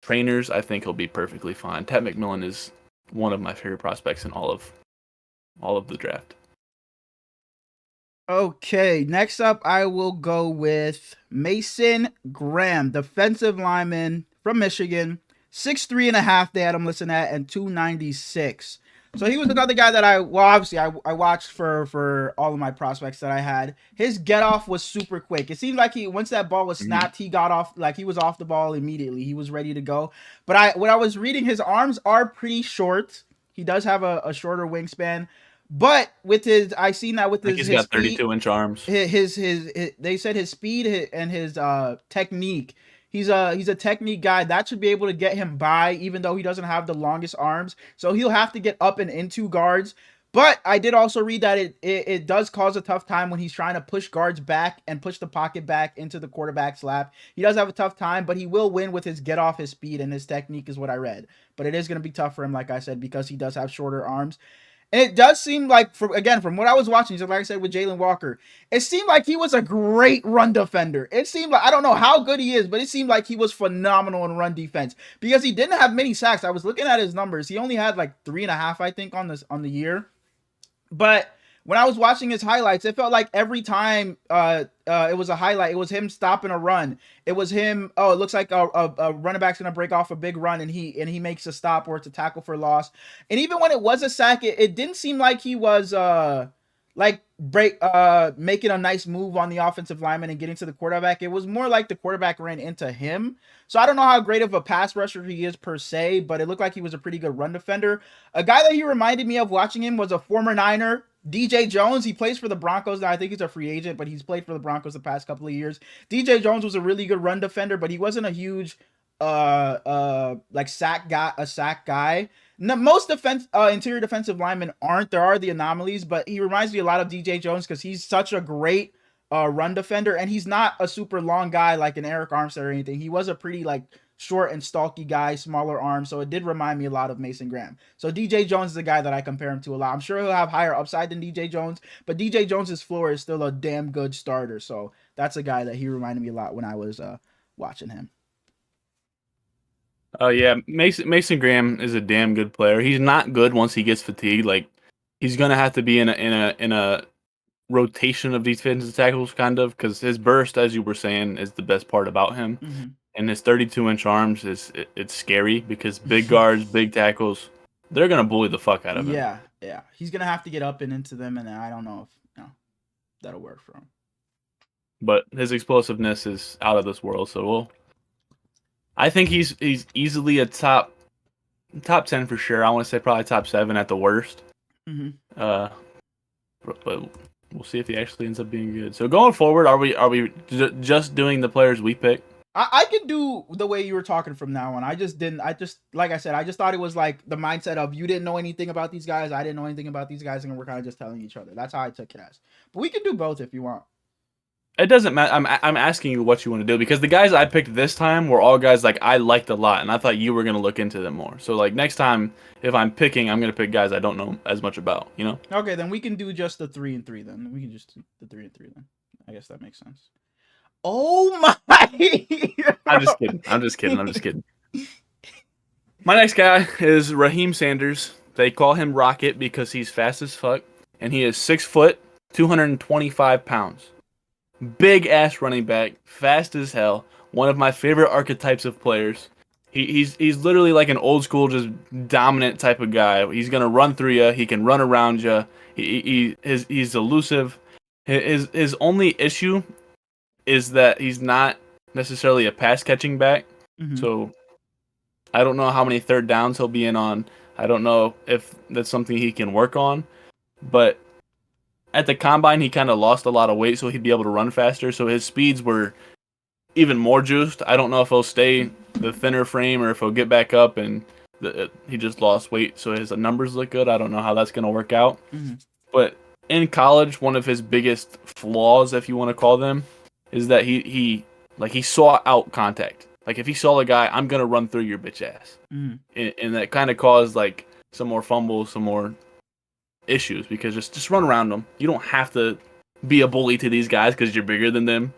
trainers, I think he'll be perfectly fine. Tet McMillan is one of my favorite prospects in all of the draft. Okay, next up, I will go with Mason Graham, defensive lineman from Michigan. 6'3.5" they had him listed at, and 296. So he was another guy that I watched for all of my prospects that I had. His get off was super quick. It seemed like once that ball was snapped, he got off, like he was off the ball immediately. He was ready to go. But when I was reading, his arms are pretty short. He does have a shorter wingspan. But with I seen that with he's got 32-inch arms. His they said his speed and his technique. He's a technique guy that should be able to get him by, even though he doesn't have the longest arms. So he'll have to get up and into guards. But I did also read that it does cause a tough time when he's trying to push guards back and push the pocket back into the quarterback's lap. He does have a tough time, but he will win with his get off, his speed, and his technique is what I read. But it is going to be tough for him, like I said, because he does have shorter arms. And it does seem like, from what I was watching, just like I said with Jalen Walker, it seemed like he was a great run defender. It seemed like, I don't know how good he is, but it seemed like he was phenomenal in run defense because he didn't have many sacks. I was looking at his numbers. He only had like 3.5, I think, on the year. But when I was watching his highlights, it felt like every time it was a highlight, it was him stopping a run. It was him. Oh, it looks like a running back's gonna break off a big run, and he makes a stop or it's a tackle for loss. And even when it was a sack, it didn't seem like he was making a nice move on the offensive lineman and getting to the quarterback. It was more like the quarterback ran into him. So I don't know how great of a pass rusher he is per se, but it looked like he was a pretty good run defender. A guy that he reminded me of watching him was a former Niner, DJ Jones. He plays for the Broncos now. I think he's a free agent, but he's played for the Broncos the past couple of years. DJ Jones was a really good run defender, but he wasn't a huge sack guy. Most interior defensive linemen aren't. There are the anomalies, but he reminds me a lot of DJ Jones because he's such a great run defender, and he's not a super long guy like an Eric Armstead or anything. He was a pretty short and stalky guy, smaller arms, so it did remind me a lot of Mason Graham. So DJ Jones is the guy that I compare him to a lot. I'm sure he'll have higher upside than DJ Jones, but DJ Jones's floor is still a damn good starter. So that's a guy that he reminded me a lot when I was watching him. Oh yeah, Mason Graham is a damn good player. He's not good once he gets fatigued. Like he's gonna have to be in a rotation of defensive tackles, kind of, because his burst, as you were saying, is the best part about him. Mm-hmm. And his 32-inch arms it's scary because big guards, big tackles, they're gonna bully the fuck out of him. Yeah, he's gonna have to get up and into them, and I don't know if that'll work for him. But his explosiveness is out of this world, so I think he's easily a top 10 for sure. I want to say probably top 7 at the worst. Mm-hmm. But we'll see if he actually ends up being good. So going forward, are we just doing the players we pick? I can do the way you were talking from now on. I just like I said, I just thought it was like the mindset of you didn't know anything about these guys, I didn't know anything about these guys, and we're kind of just telling each other. That's how I took it as. But we can do both if you want. It doesn't matter. I'm asking you what you want to do because the guys I picked this time were all guys like I liked a lot, and I thought you were gonna look into them more. So like next time, if I'm picking, I'm gonna pick guys I don't know as much about. You know? Okay, then we can do just the 3 and 3 then. We can just do the 3 and 3 then. I guess that makes sense. Oh my! I'm just kidding. I'm just kidding. I'm just kidding. My next guy is Raheem Sanders. They call him Rocket because he's fast as fuck, and he is 6 foot, 225 pounds. Big ass running back, fast as hell. One of my favorite archetypes of players. He's literally like an old school, just dominant type of guy. He's gonna run through you. He can run around you. He's elusive. His only issue is that he's not necessarily a pass catching back. Mhm. So I don't know how many third downs he'll be in on. I don't know if that's something he can work on. But at the combine, he kind of lost a lot of weight, so he'd be able to run faster. So his speeds were even more juiced. I don't know if he'll stay the thinner frame or if he'll get back up and he just lost weight, so his numbers look good. I don't know how that's going to work out. Mhm. But in college, one of his biggest flaws, if you want to call them, is that he saw out contact. Like if he saw a guy, I'm gonna run through your bitch ass, and that kind of caused like some more fumbles, some more issues because just run around them. You don't have to be a bully to these guys because you're bigger than them.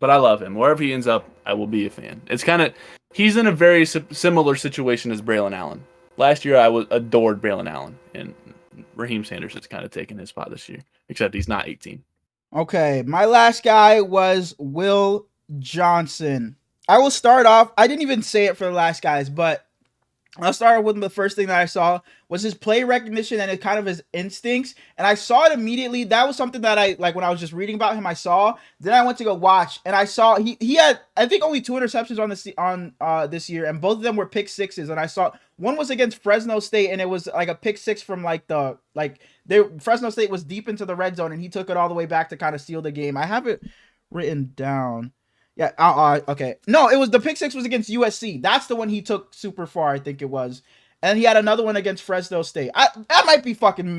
But I love him. Wherever he ends up, I will be a fan. It's kind of he's in a very similar situation as Braylon Allen. Last year, I adored Braylon Allen, and Raheem Sanders has kind of taken his spot this year, except he's not 18. Okay, my last guy was Will Johnson. I will start off. I didn't even say it for the last guys, but I'll start with the first thing that I saw was his play recognition and kind of his instincts. And I saw it immediately. That was something that I like when I was just reading about him. I saw. Then I went to go watch, and I saw he had I think only 2 interceptions this year, and both of them were pick sixes. And I saw one was against Fresno State, and it was like a pick six from Fresno State was deep into the red zone, and he took it all the way back to kind of seal the game. I have it written down. Yeah. Okay. No, it was the pick six was against USC. That's the one he took super far. I think it was, and he had another one against Fresno State. I might be fucking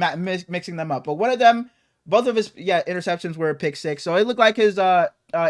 mixing them up, but one of them, both of his interceptions were a pick six. So it looked like his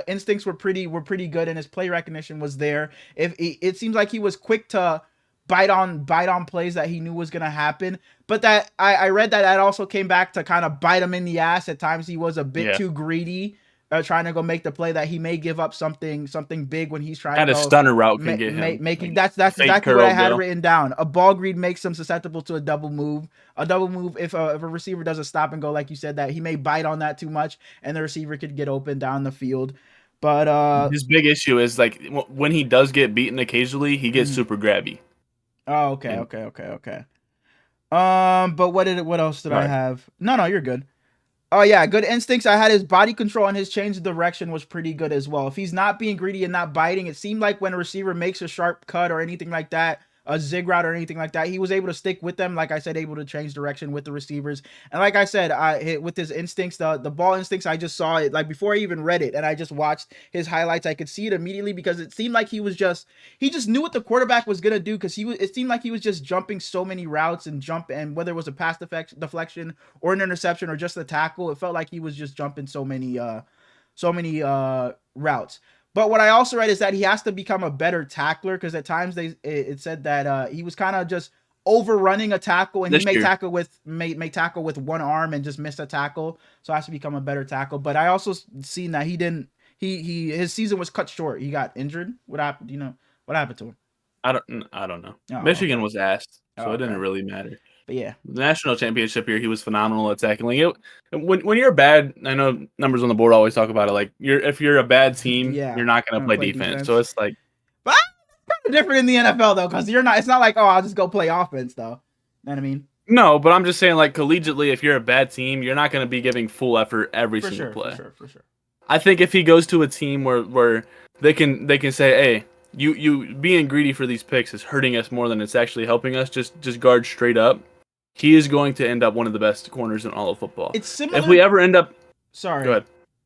instincts were pretty good, and his play recognition was there. It seems like he was quick to bite on plays that he knew was gonna happen. But that I read that also came back to kind of bite him in the ass. At times he was a bit too greedy. Trying to go make the play that he may give up something big when he's trying to go. A stunner route can get him. Making that's exactly what I had written down. A ball greed makes him susceptible to a double move. A double move if a receiver does a stop and go, like you said, that he may bite on that too much, and the receiver could get open down the field. But his big issue is like when he does get beaten occasionally, he gets super grabby. Oh, okay. But what else did I have? No, you're good. Oh yeah, good instincts. I had his body control and his change of direction was pretty good as well. If he's not being greedy and not biting, it seemed like when a receiver makes a sharp cut or anything like that, a zig route or anything like that, he was able to stick with them. Like I said, able to change direction with the receivers. And like I said, with his instincts, the ball instincts, I just saw it like before I even read it, and I just watched his highlights. I could see it immediately because it seemed like he just knew what the quarterback was gonna do because it seemed like he was just jumping so many routes and whether it was a pass deflection or an interception or just a tackle, it felt like he was just jumping so many routes. But what I also read is that he has to become a better tackler because at times it said that he was kind of just overrunning a tackle and he may tackle with one arm and just miss a tackle. So has to become a better tackle. But I also seen that his season was cut short. He got injured. What happened? You know what happened to him? I don't know. Michigan was asked, so it didn't really matter. But yeah, the national championship year, he was phenomenal at tackling. When you're bad, I know numbers on the board always talk about it. Like if you're a bad team, you're not going to play defense. So it's like, but it's kind of different in the NFL though, because it's not like I'll just go play offense though. You know what I mean? No, but I'm just saying like collegiately, if you're a bad team, you're not going to be giving full effort every single play. For sure. I think if he goes to a team where they can say, hey, you being greedy for these picks is hurting us more than it's actually helping us. Just guard straight up. He is going to end up one of the best corners in all of football. It's similar. If we ever end up, go ahead.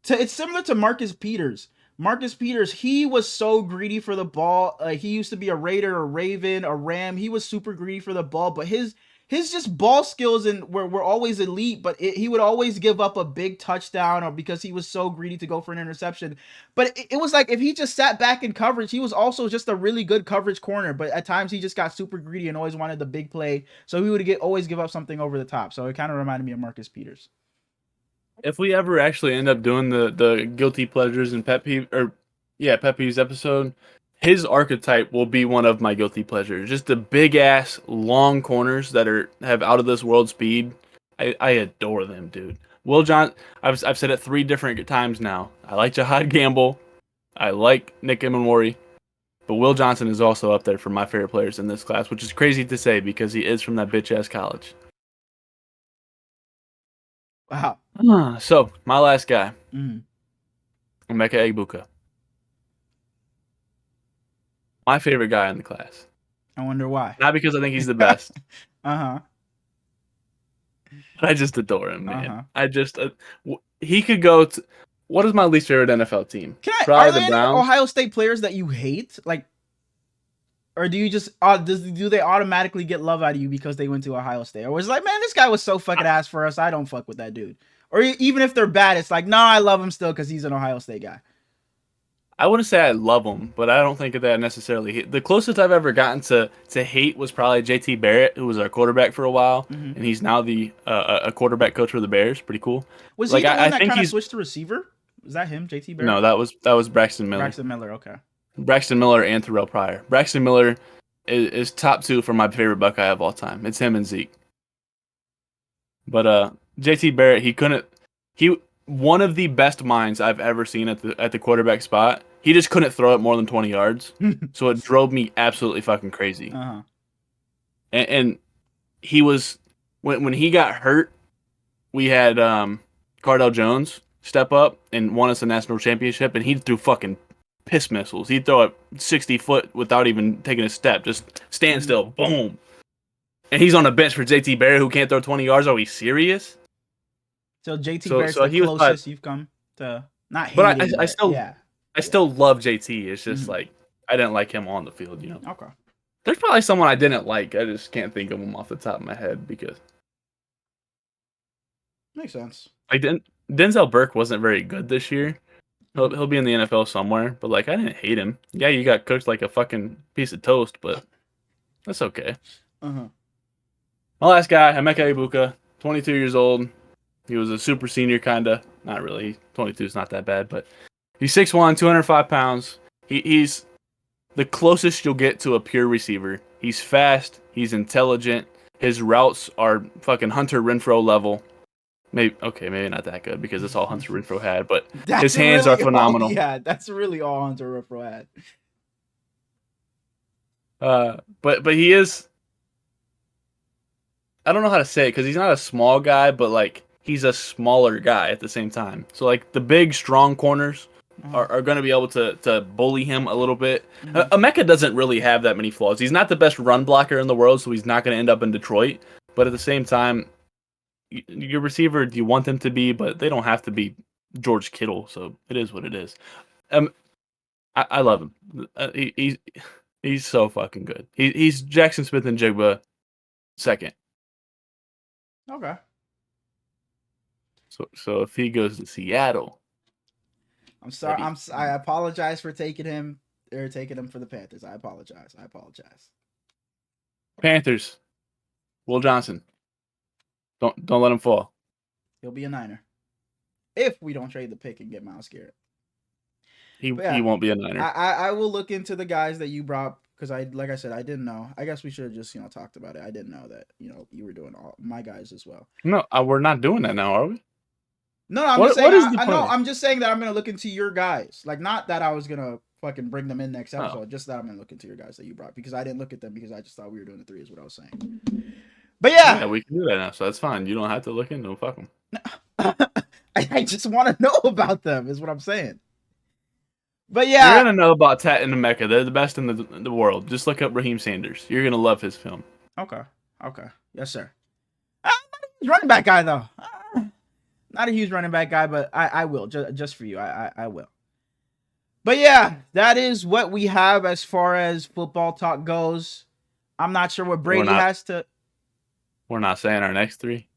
It's similar to Marcus Peters. Marcus Peters, he was so greedy for the ball. He used to be a Raider, a Raven, a Ram. He was super greedy for the ball, but his his just ball skills and were always elite, but he would always give up a big touchdown or because he was so greedy to go for an interception. But it was like if he just sat back in coverage, he was also just a really good coverage corner. But at times he just got super greedy and always wanted the big play, so he would always give up something over the top. So it kind of reminded me of Marcus Peters. If we ever actually end up doing the guilty pleasures and pet peeves episode, his archetype will be one of my guilty pleasures. Just the big ass long corners that have out of this world speed. I adore them, dude. I've said it 3 different times now. I like Jahad Gamble. I like Nick Imamori. But Will Johnson is also up there for my favorite players in this class, which is crazy to say because he is from that bitch ass college. Wow. So my last guy, Mm. Emeka Egbuka. My favorite guy in the class. I wonder why. Not because I think he's the best. Uh-huh. I just adore him, man. Uh-huh. I just he could go to. What is my least favorite NFL team? Are there any Ohio State players that you hate? Like, or do you just do they automatically get love out of you because they went to Ohio State? Or was it like, man, this guy was so fucking ass for us, I don't fuck with that dude. Or even if they're bad, it's like, no, I love him still because he's an Ohio State guy. I wouldn't say I love him, but I don't think that necessarily. The closest I've ever gotten to hate was probably JT Barrett, who was our quarterback for a while, and he's now the a quarterback coach for the Bears. Pretty cool. Was he the one that kind of switched to receiver? Was that him, JT Barrett? No, that was Braxton Miller. Braxton Miller, okay. Braxton Miller and Terrell Pryor. Braxton Miller is top 2 for my favorite Buckeye of all time. It's him and Zeke. But JT Barrett, he one of the best minds I've ever seen at the quarterback spot. He just couldn't throw it more than 20 yards. So it drove me absolutely fucking crazy. Uh-huh. And he was when he got hurt, we had Cardell Jones step up and won us a national championship, and he threw fucking piss missiles. He'd throw it 60 foot without even taking a step, just stand still, boom. And he's on the bench for JT Barrett, who can't throw 20 yards. Are we serious? So JT Barrett's the closest you've come to not hating. But I still love JT. It's just like I didn't like him on the field, you know. Okay. There's probably someone I didn't like. I just can't think of him off the top of my head because makes sense. Like Denzel Burke wasn't very good this year. He'll be in the NFL somewhere, but like I didn't hate him. Yeah, you got cooked like a fucking piece of toast, but that's okay. Uh-huh. My last guy, Emeka Egbuka, 22 years old. He was a super senior, kinda. Not really. 22 is not that bad, but he's 6'1", 205 pounds. He's the closest you'll get to a pure receiver. He's fast. He's intelligent. His routes are fucking Hunter Renfrow level. Maybe not that good because it's all Hunter Renfrow had, but his hands are phenomenal. That's really all Hunter Renfrow had. But he is. I don't know how to say it because he's not a small guy, but like he's a smaller guy at the same time. So like the big, strong corners are going to be able to bully him a little bit. Emeka doesn't really have that many flaws. He's not the best run blocker in the world, so he's not going to end up in Detroit. But at the same time, your receiver, do you want them to be? But they don't have to be George Kittle, so it is what it is. I love him. He's so fucking good. He's Jackson Smith and Jigba second. Okay. So if he goes to Seattle, I'm sorry. I apologize for taking him for the Panthers. I apologize. Panthers. Will Johnson. Don't let him fall. He'll be a Niner. If we don't trade the pick and get Myles Garrett. He won't be a Niner. I will look into the guys that you brought because like I said, I didn't know. I guess we should have just talked about it. I didn't know that you were doing all my guys as well. No, we're not doing that now, are we? No, I'm just saying. I'm just saying that I'm gonna look into your guys. Like, not that I was gonna fucking bring them in next episode. Just that I'm gonna look into your guys that you brought because I didn't look at them because I just thought we were doing the 3 is what I was saying. But yeah, we can do that now, so that's fine. You don't have to look into them. Fuck them. I just want to know about them. Is what I'm saying. But yeah, you're gonna know about Tat and Emeka. They're the best in the world. Just look up Raheem Sanders. You're gonna love his film. Okay. Yes, sir. I'm not a running back guy though. Not a huge running back guy, but I will just for you. I will. But yeah, that is what we have as far as football talk goes. I'm not sure what Brady has to. We're not saying our next three.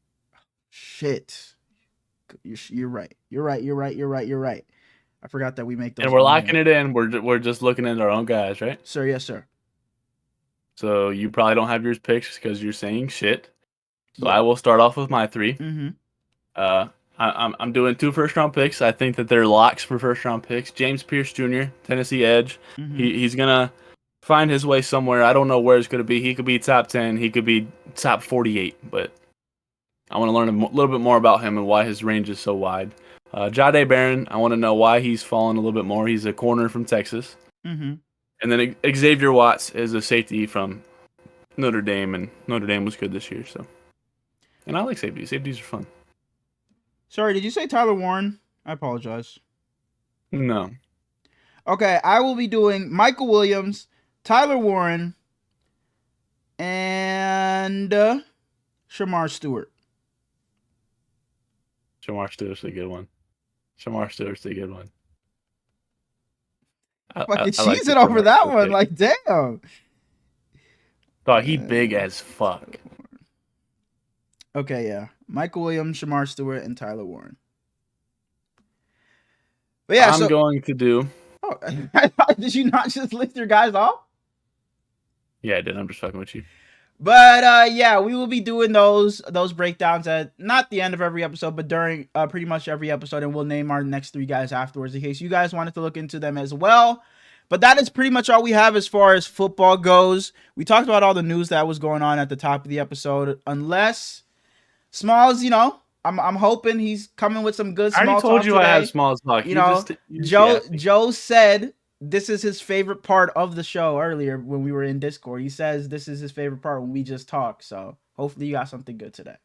Shit. You're right. You're right. You're right. You're right. You're right. I forgot that we make And those we're on here. locking it in. We're just looking at our own guys, right? Sir, yes, sir. So you probably don't have yours picked because you're saying shit. So Yeah. I will start off with my three. Mm-hmm. Uh, I'm doing 2 first-round picks. I think that they're locks for first-round picks. James Pierce Jr., Tennessee edge. Mm-hmm. He's gonna find his way somewhere. I don't know where it's gonna be. He could be top 10. He could be top 48. But I want to learn a little bit more about him and why his range is so wide. Jahdae Barron. I want to know why he's fallen a little bit more. He's a corner from Texas. Mm-hmm. And then Xavier Watts is a safety from Notre Dame, and Notre Dame was good this year. So, and I like safeties. Safeties are fun. Sorry, did you say Tyler Warren? I apologize. No. Okay, I will be doing Michael Williams, Tyler Warren, and Shamar Stewart. Shamar Stewart's a good one. Shamar Stewart's a good one. Fucking I like cheesing over Shamar that Stewart one. pick. Like, damn. Dog, he big as fuck. Okay, yeah. Michael Williams, Shamar Stewart, and Tyler Warren. But yeah, I'm going to do. Oh, did you not just list your guys off? Yeah, I did. I'm just fucking with you. But yeah, we will be doing those breakdowns at not the end of every episode, but during pretty much every episode, and we'll name our next 3 guys afterwards in case you guys wanted to look into them as well. But that is pretty much all we have as far as football goes. We talked about all the news that was going on at the top of the episode, unless Smalls, I'm hoping he's coming with some good small talk. I already told you today. I have small talk. Joe said this is his favorite part of the show earlier when we were in Discord. He says this is his favorite part when we just talk. So hopefully you got something good today.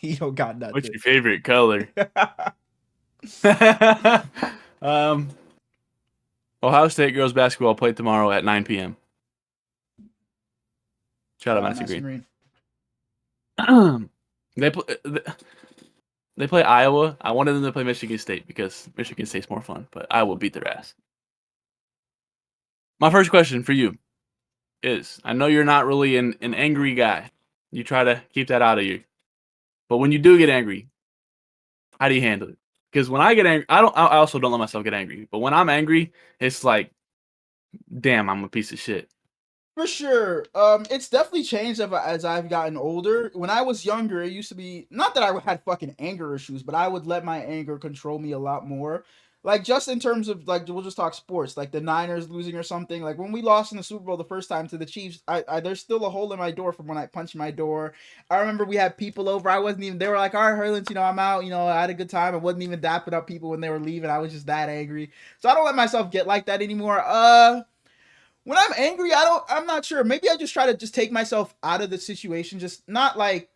You don't got nothing. What's your favorite color? Ohio State girls basketball play tomorrow at 9 p.m. Shout out Madison Green. They play Iowa. I wanted them to play Michigan State because Michigan State's more fun, but Iowa beat their ass. My first question for you is, I know you're not really an angry guy. You try to keep that out of you. But when you do get angry, how do you handle it? Because when I get angry, I also don't let myself get angry. But when I'm angry, it's like, damn, I'm a piece of shit. For sure. It's definitely changed as I've gotten older. When I was younger, it used to be, not that I had fucking anger issues, but I would let my anger control me a lot more. Like, just in terms of, like, we'll just talk sports, like the Niners losing or something. Like, when we lost in the Super Bowl the first time to the Chiefs, there's still a hole in my door from when I punched my door. I remember we had people over. They were like, all right, Hurlins, I'm out. I had a good time. I wasn't even dapping up people when they were leaving. I was just that angry. So I don't let myself get like that anymore. When I'm angry, I'm not sure. Maybe I just try to just take myself out of the situation. Just not like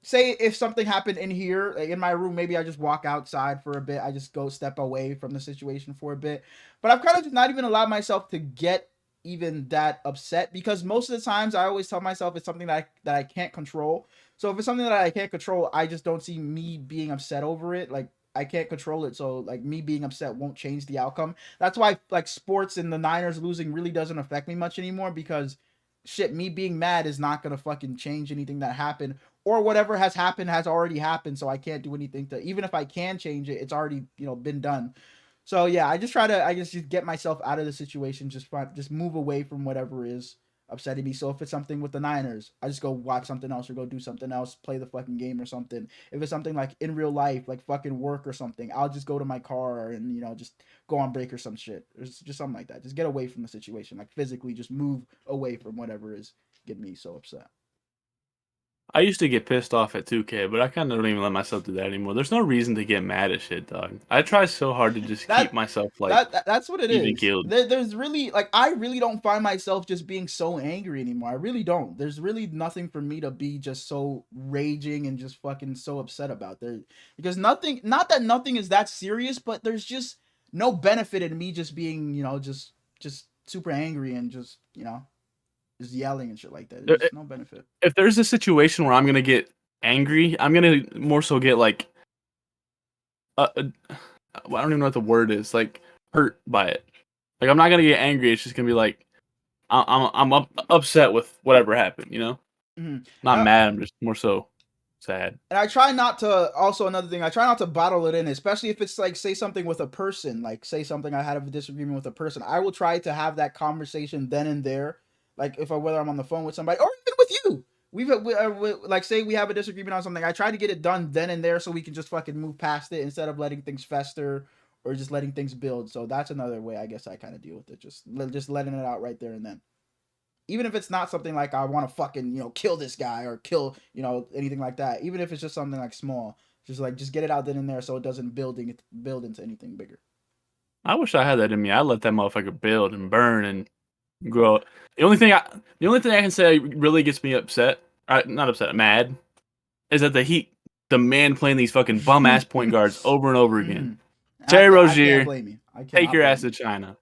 say if something happened in here, like in my room, maybe I just walk outside for a bit. I just go step away from the situation for a bit. But I've kind of just not even allowed myself to get even that upset, because most of the times I always tell myself it's something that I can't control. So if it's something that I can't control, I just don't see me being upset over it. Like, I can't control it, so like me being upset won't change the outcome. That's why like sports and the Niners losing really doesn't affect me much anymore, because shit, me being mad is not gonna fucking change anything that happened, or whatever has happened has already happened, so I can't do anything to, even if I can change it, it's already been done. So yeah, I just try to just get myself out of the situation, just move away from whatever is upsetting me. So if it's something with the Niners, I just go watch something else or go do something else, play the fucking game or something. If it's something like in real life, like fucking work or something, I'll just go to my car and just go on break or some shit. Or just something like that. Just get away from the situation, like physically just move away from whatever is getting me so upset. I used to get pissed off at 2K, but I kind of don't even let myself do that anymore. There's no reason to get mad at shit, dog. I try so hard to just keep myself that's what it even is. keeled. There's really I really don't find myself just being so angry anymore. I really don't. There's really nothing for me to be just so raging and just fucking so upset about there, because not that nothing is that serious, but there's just no benefit in me just being just super angry and just just yelling and shit like that. There's no benefit. If there's a situation where I'm gonna get angry, I'm gonna more so get like, I don't even know what the word is, like hurt by it. Like, I'm not gonna get angry. It's just gonna be like upset with whatever happened. You know, Mhm. not mad. I'm just more so sad. And I try not to. Also, another thing, I try not to bottle it in, especially if it's like say something with a person, like say something I had a disagreement with a person. I will try to have that conversation then and there, like if whether I'm on the phone with somebody or even with you. Like say we have a disagreement on something. I try to get it done then and there so we can just fucking move past it instead of letting things fester or just letting things build. So that's another way I guess I kind of deal with it. Just letting it out right there and then, even if it's not something like I want to fucking kill this guy or kill anything like that. Even if it's just something like small, just get it out then and there so it doesn't build into anything bigger. I wish I had that in me. I let that motherfucker build and burn and grow. The only thing I can say really gets me upset, not upset, mad, is that the Heat demand playing these fucking bum ass point guards over and over again. Terry I can't Rozier, blame you. I take cannot your blame ass you. to China.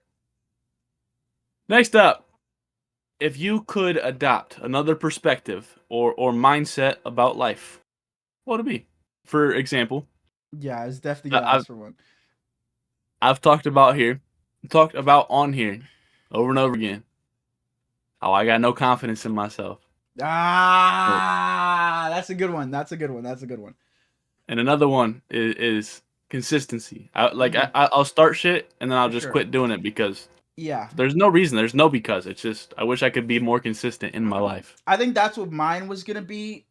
Next up, if you could adopt another perspective or mindset about life, what would it be? For example, Yeah, it's definitely I- gonna I've ask for one. I've talked about on here over and over again how I got no confidence in myself. Right. That's a good one. That's a good one. That's a good one. And another one is consistency. Mhm. I'll start shit and then I'll For just sure. quit doing it because Yeah. there's no reason. There's no because. It's just I wish I could be more consistent in my life. I think that's what mine was gonna be,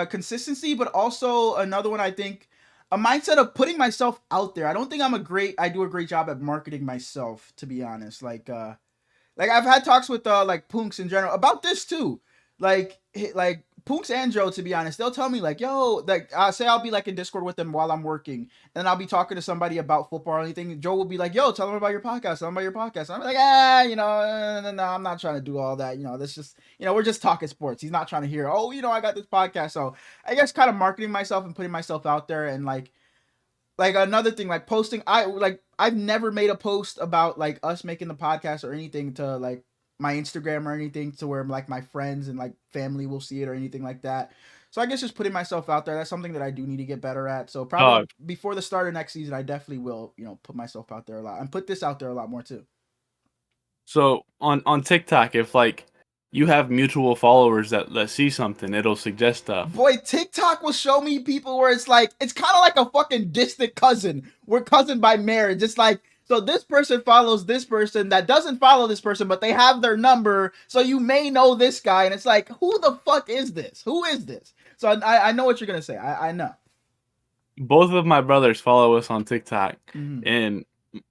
consistency, but also another one. I think a mindset of putting myself out there. I don't think I do a great job at marketing myself, to be honest. Like I've had talks with like Punks in general about this too. Like Punks and Joe, to be honest, they'll tell me like, yo, like say I'll be like in Discord with them while I'm working, and I'll be talking to somebody about football or anything. Joe will be like, yo, tell them about your podcast. Tell them about your podcast. And I'm like, no, I'm not trying to do all that. That's just, we're just talking sports. He's not trying to hear, oh, I got this podcast. So I guess kind of marketing myself and putting myself out there, and like another thing, like posting. I've never made a post about like us making the podcast or anything to like my Instagram or anything to where like my friends and like family will see it or anything like that. So I guess just putting myself out there, that's something that I do need to get better at. So probably Dog. before the start of next season, I definitely will put myself out there a lot and put this out there a lot more too. So on TikTok, if like you have mutual followers that see something, it'll suggest stuff. Boy, TikTok will show me people where it's like it's kind of like a fucking distant cousin. We're cousin by marriage. It's like, so this person follows this person that doesn't follow this person, but they have their number, so you may know this guy, and it's like, who the fuck is this? Who is this? So I know what you're gonna say. I know. Both of my brothers follow us on TikTok, Mm-hmm. and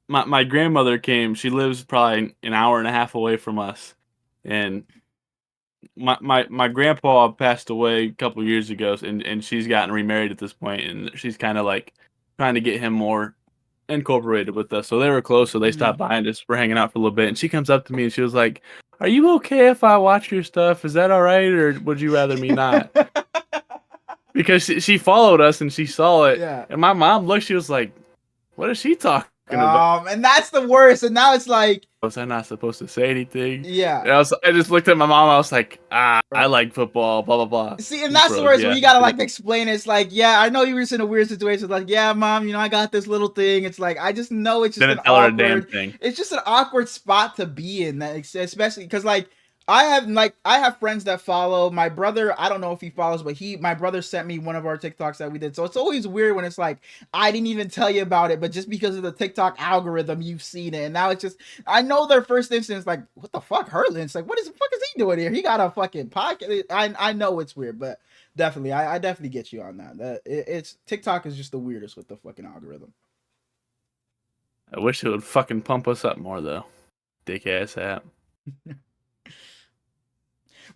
my grandmother came. She lives probably an hour and a half away from us, and my grandpa passed away a couple years ago, and she's gotten remarried at this point, and she's kind of like trying to get him more incorporated with us. So they were close, so they Mm-hmm. stopped by and just were hanging out for a little bit. And she comes up to me and she was like, "Are you okay if I watch your stuff? Is that all right, or would you rather me not?" Because she followed us and she saw it, Yeah. and my mom looked. She was like, "What is she talking about? And that's the worst. And now it's like, Was I not supposed to say anything?" yeah. And I just looked at my mom. I was like, I like football, blah blah blah. See, and that's the Bro, worst when yeah. you gotta like explain it. It's like, yeah, I know you were just in a weird situation. Like, yeah, mom, I got this little thing. It's like, I just know it's just an Didn't tell her a damn awkward. thing. It's just an awkward spot to be in. That especially because like I have friends that follow my brother. I don't know if he follows, but my brother sent me one of our TikToks that we did. So it's always weird when it's like I didn't even tell you about it, but just because of the TikTok algorithm, you've seen it, and now it's just I know their first instinct is like, what the fuck, Hurlin? It's like, what is the fuck is he doing here? He got a fucking podcast. I know it's weird, but definitely, I definitely get you on that. It's TikTok is just the weirdest with the fucking algorithm. I wish it would fucking pump us up more though. Dick ass app.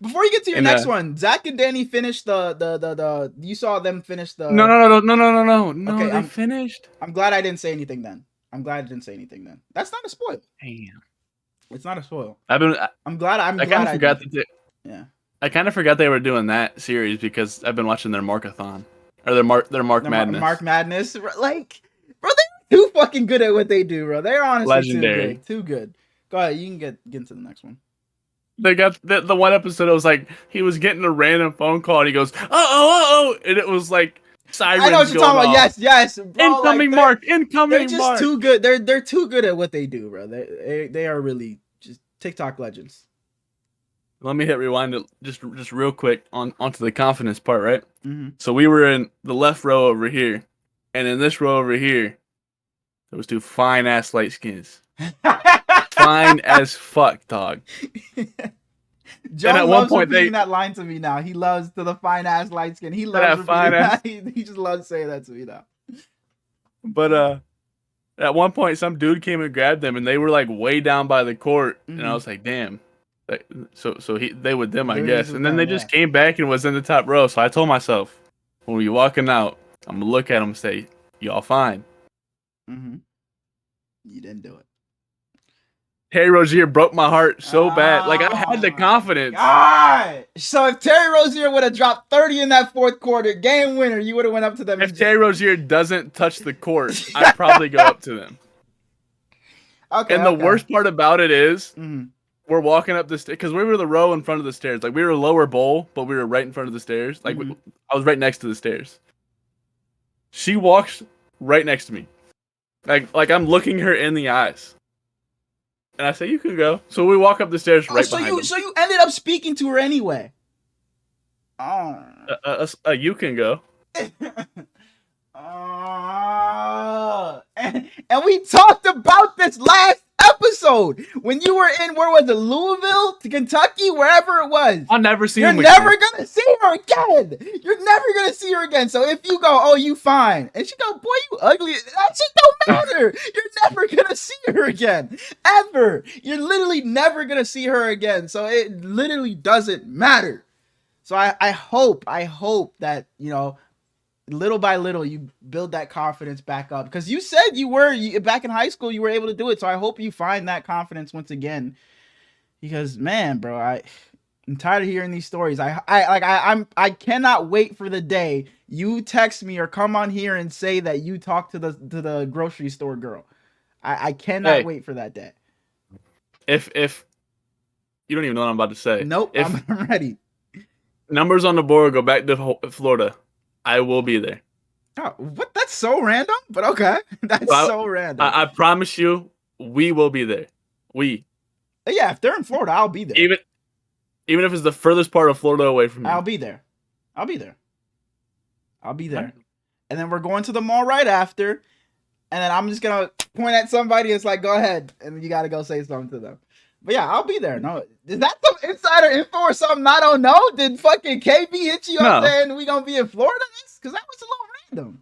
Before you get to your And next one, Zach and Danny finished the you saw them finish no, the. no, no, no, no, no, no, no. Okay, They finished. I'm glad I didn't say anything then. I'm glad I didn't say anything then. That's not a spoil. Damn. It's not a spoil. I've been. I'm glad. I kind of forgot didn't. that. Yeah. I kind of forgot they were doing that series because I've been watching their Markathon or their Mark Madness. Mark Madness, like, bro, they're too fucking good at what they do, bro. They're honestly Legendary. too good. Go ahead, you can get into the next one. They got the one episode. It was like he was getting a random phone call and he goes, oh, and it was like sirens. I know what you're talking about. Off. Yes, bro. Incoming like, Mark. Incoming They're just Mark. too good. They're too good at what they do, bro. They are really just TikTok legends. let me hit rewind it just real quick onto the confidence part, right? Mm-hmm. So we were in the left row over here, and in this row over here, there was two fine ass light skins, fine as fuck, dog. Joe And at one loves point repeating that line to me now. He loves to the fine ass light skin. He loves repeating that. He just loves saying that to me now. But at one point, some dude came and grabbed them, and they were like way down by the court, and I was like, damn. So they with them, I guess. And then they just came back and was in the top row. So I told myself, when we walking out, I'm gonna look at them and say, y'all fine. Mm-hmm. You didn't do it. Terry Rozier broke my heart so bad. Like, I had the confidence. God. So if Terry Rozier would have dropped 30 in that fourth quarter, game winner, you would have went up to them. If Terry Rozier doesn't touch the court, I'd probably go up to them. Okay. And the worst part about it is, we're walking up the stairs, because we were the row in front of the stairs. Like, we were lower bowl, but we were right in front of the stairs. Like, I was right next to the stairs. She walks right next to me. Like I'm looking her in the eyes. And I say, you can go. So we walk up the stairs right behind them. So you ended up speaking to her anyway. Oh. You can go. And we talked about this last episode when you were in, where was it, Louisville to Kentucky, wherever it was. I'll never see her again. You're never gonna see her again. You're never gonna see her again. So if you go, oh, you fine, and she go, boy, you ugly, that shit don't matter. You're never gonna see her again, ever. You're literally never gonna see her again. So it literally doesn't matter. So I hope that, you know, little by little you build that confidence back up, because you said you were back in high school, you were able to do it. So I hope you find that confidence once again, because man, bro, I'm tired of hearing these stories. I cannot wait for the day you text me or come on here and say that you talked to the grocery store girl. I cannot wait for that day. If you don't even know what I'm about to say. Nope. I'm ready. Numbers on the board go back to Florida, I will be there. Oh, what? That's so random, but okay. That's so random. I promise you, we will be there. Yeah, if they're in Florida, I'll be there. Even if it's the furthest part of Florida away from me. I'll be there. And then we're going to the mall right after, and then I'm just going to point at somebody and it's like, go ahead, and you got to go say something to them. But yeah, I'll be there. No, is that some insider info or something I don't know? Did fucking KB hit you up saying we gonna be in Florida? Because that was a little random.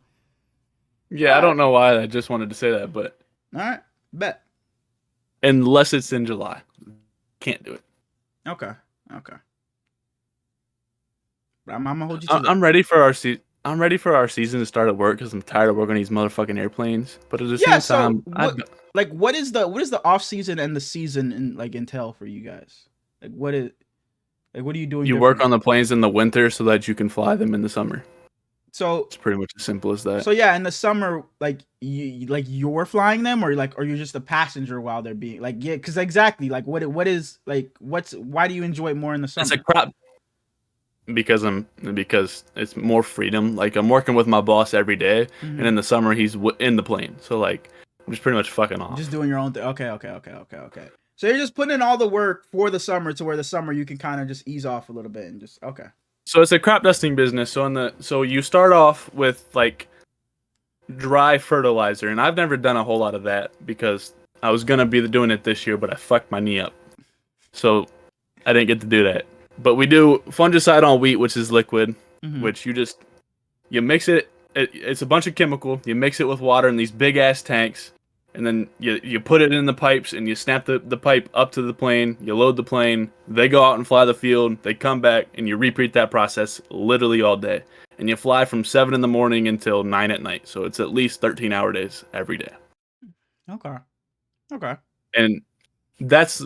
Yeah, I don't know why. I just wanted to say that, but all right, bet. Unless it's in July, can't do it. Okay. But I'm gonna hold you to I'm ready for our season. I'm ready for our season to start at work because I'm tired of working these motherfucking airplanes. But at the same time, what is the off season and the season entail for you guys? What are you doing? You work on the planes in the winter so that you can fly them in the summer. So it's pretty much as simple as that. So yeah, in the summer, you're flying them, or you're just a passenger while they're being because exactly why do you enjoy it more in the summer? It's a crap. Because it's more freedom. Like, I'm working with my boss every day, and in the summer he's in the plane. So I'm just pretty much fucking off. Just doing your own thing. Okay. So you're just putting in all the work for the summer, to where the summer you can kind of just ease off a little bit and just okay. So it's a crop dusting business. So you start off with dry fertilizer, and I've never done a whole lot of that because I was gonna be doing it this year, but I fucked my knee up, so I didn't get to do that. But we do fungicide on wheat, which is liquid, which you mix it. It's a bunch of chemical. You mix it with water in these big ass tanks, and then you put it in the pipes, and you snap the pipe up to the plane. You load the plane. They go out and fly the field. They come back, and you repeat that process literally all day. And you fly from 7 in the morning until 9 at night. So it's at least 13-hour days every day. Okay. And that's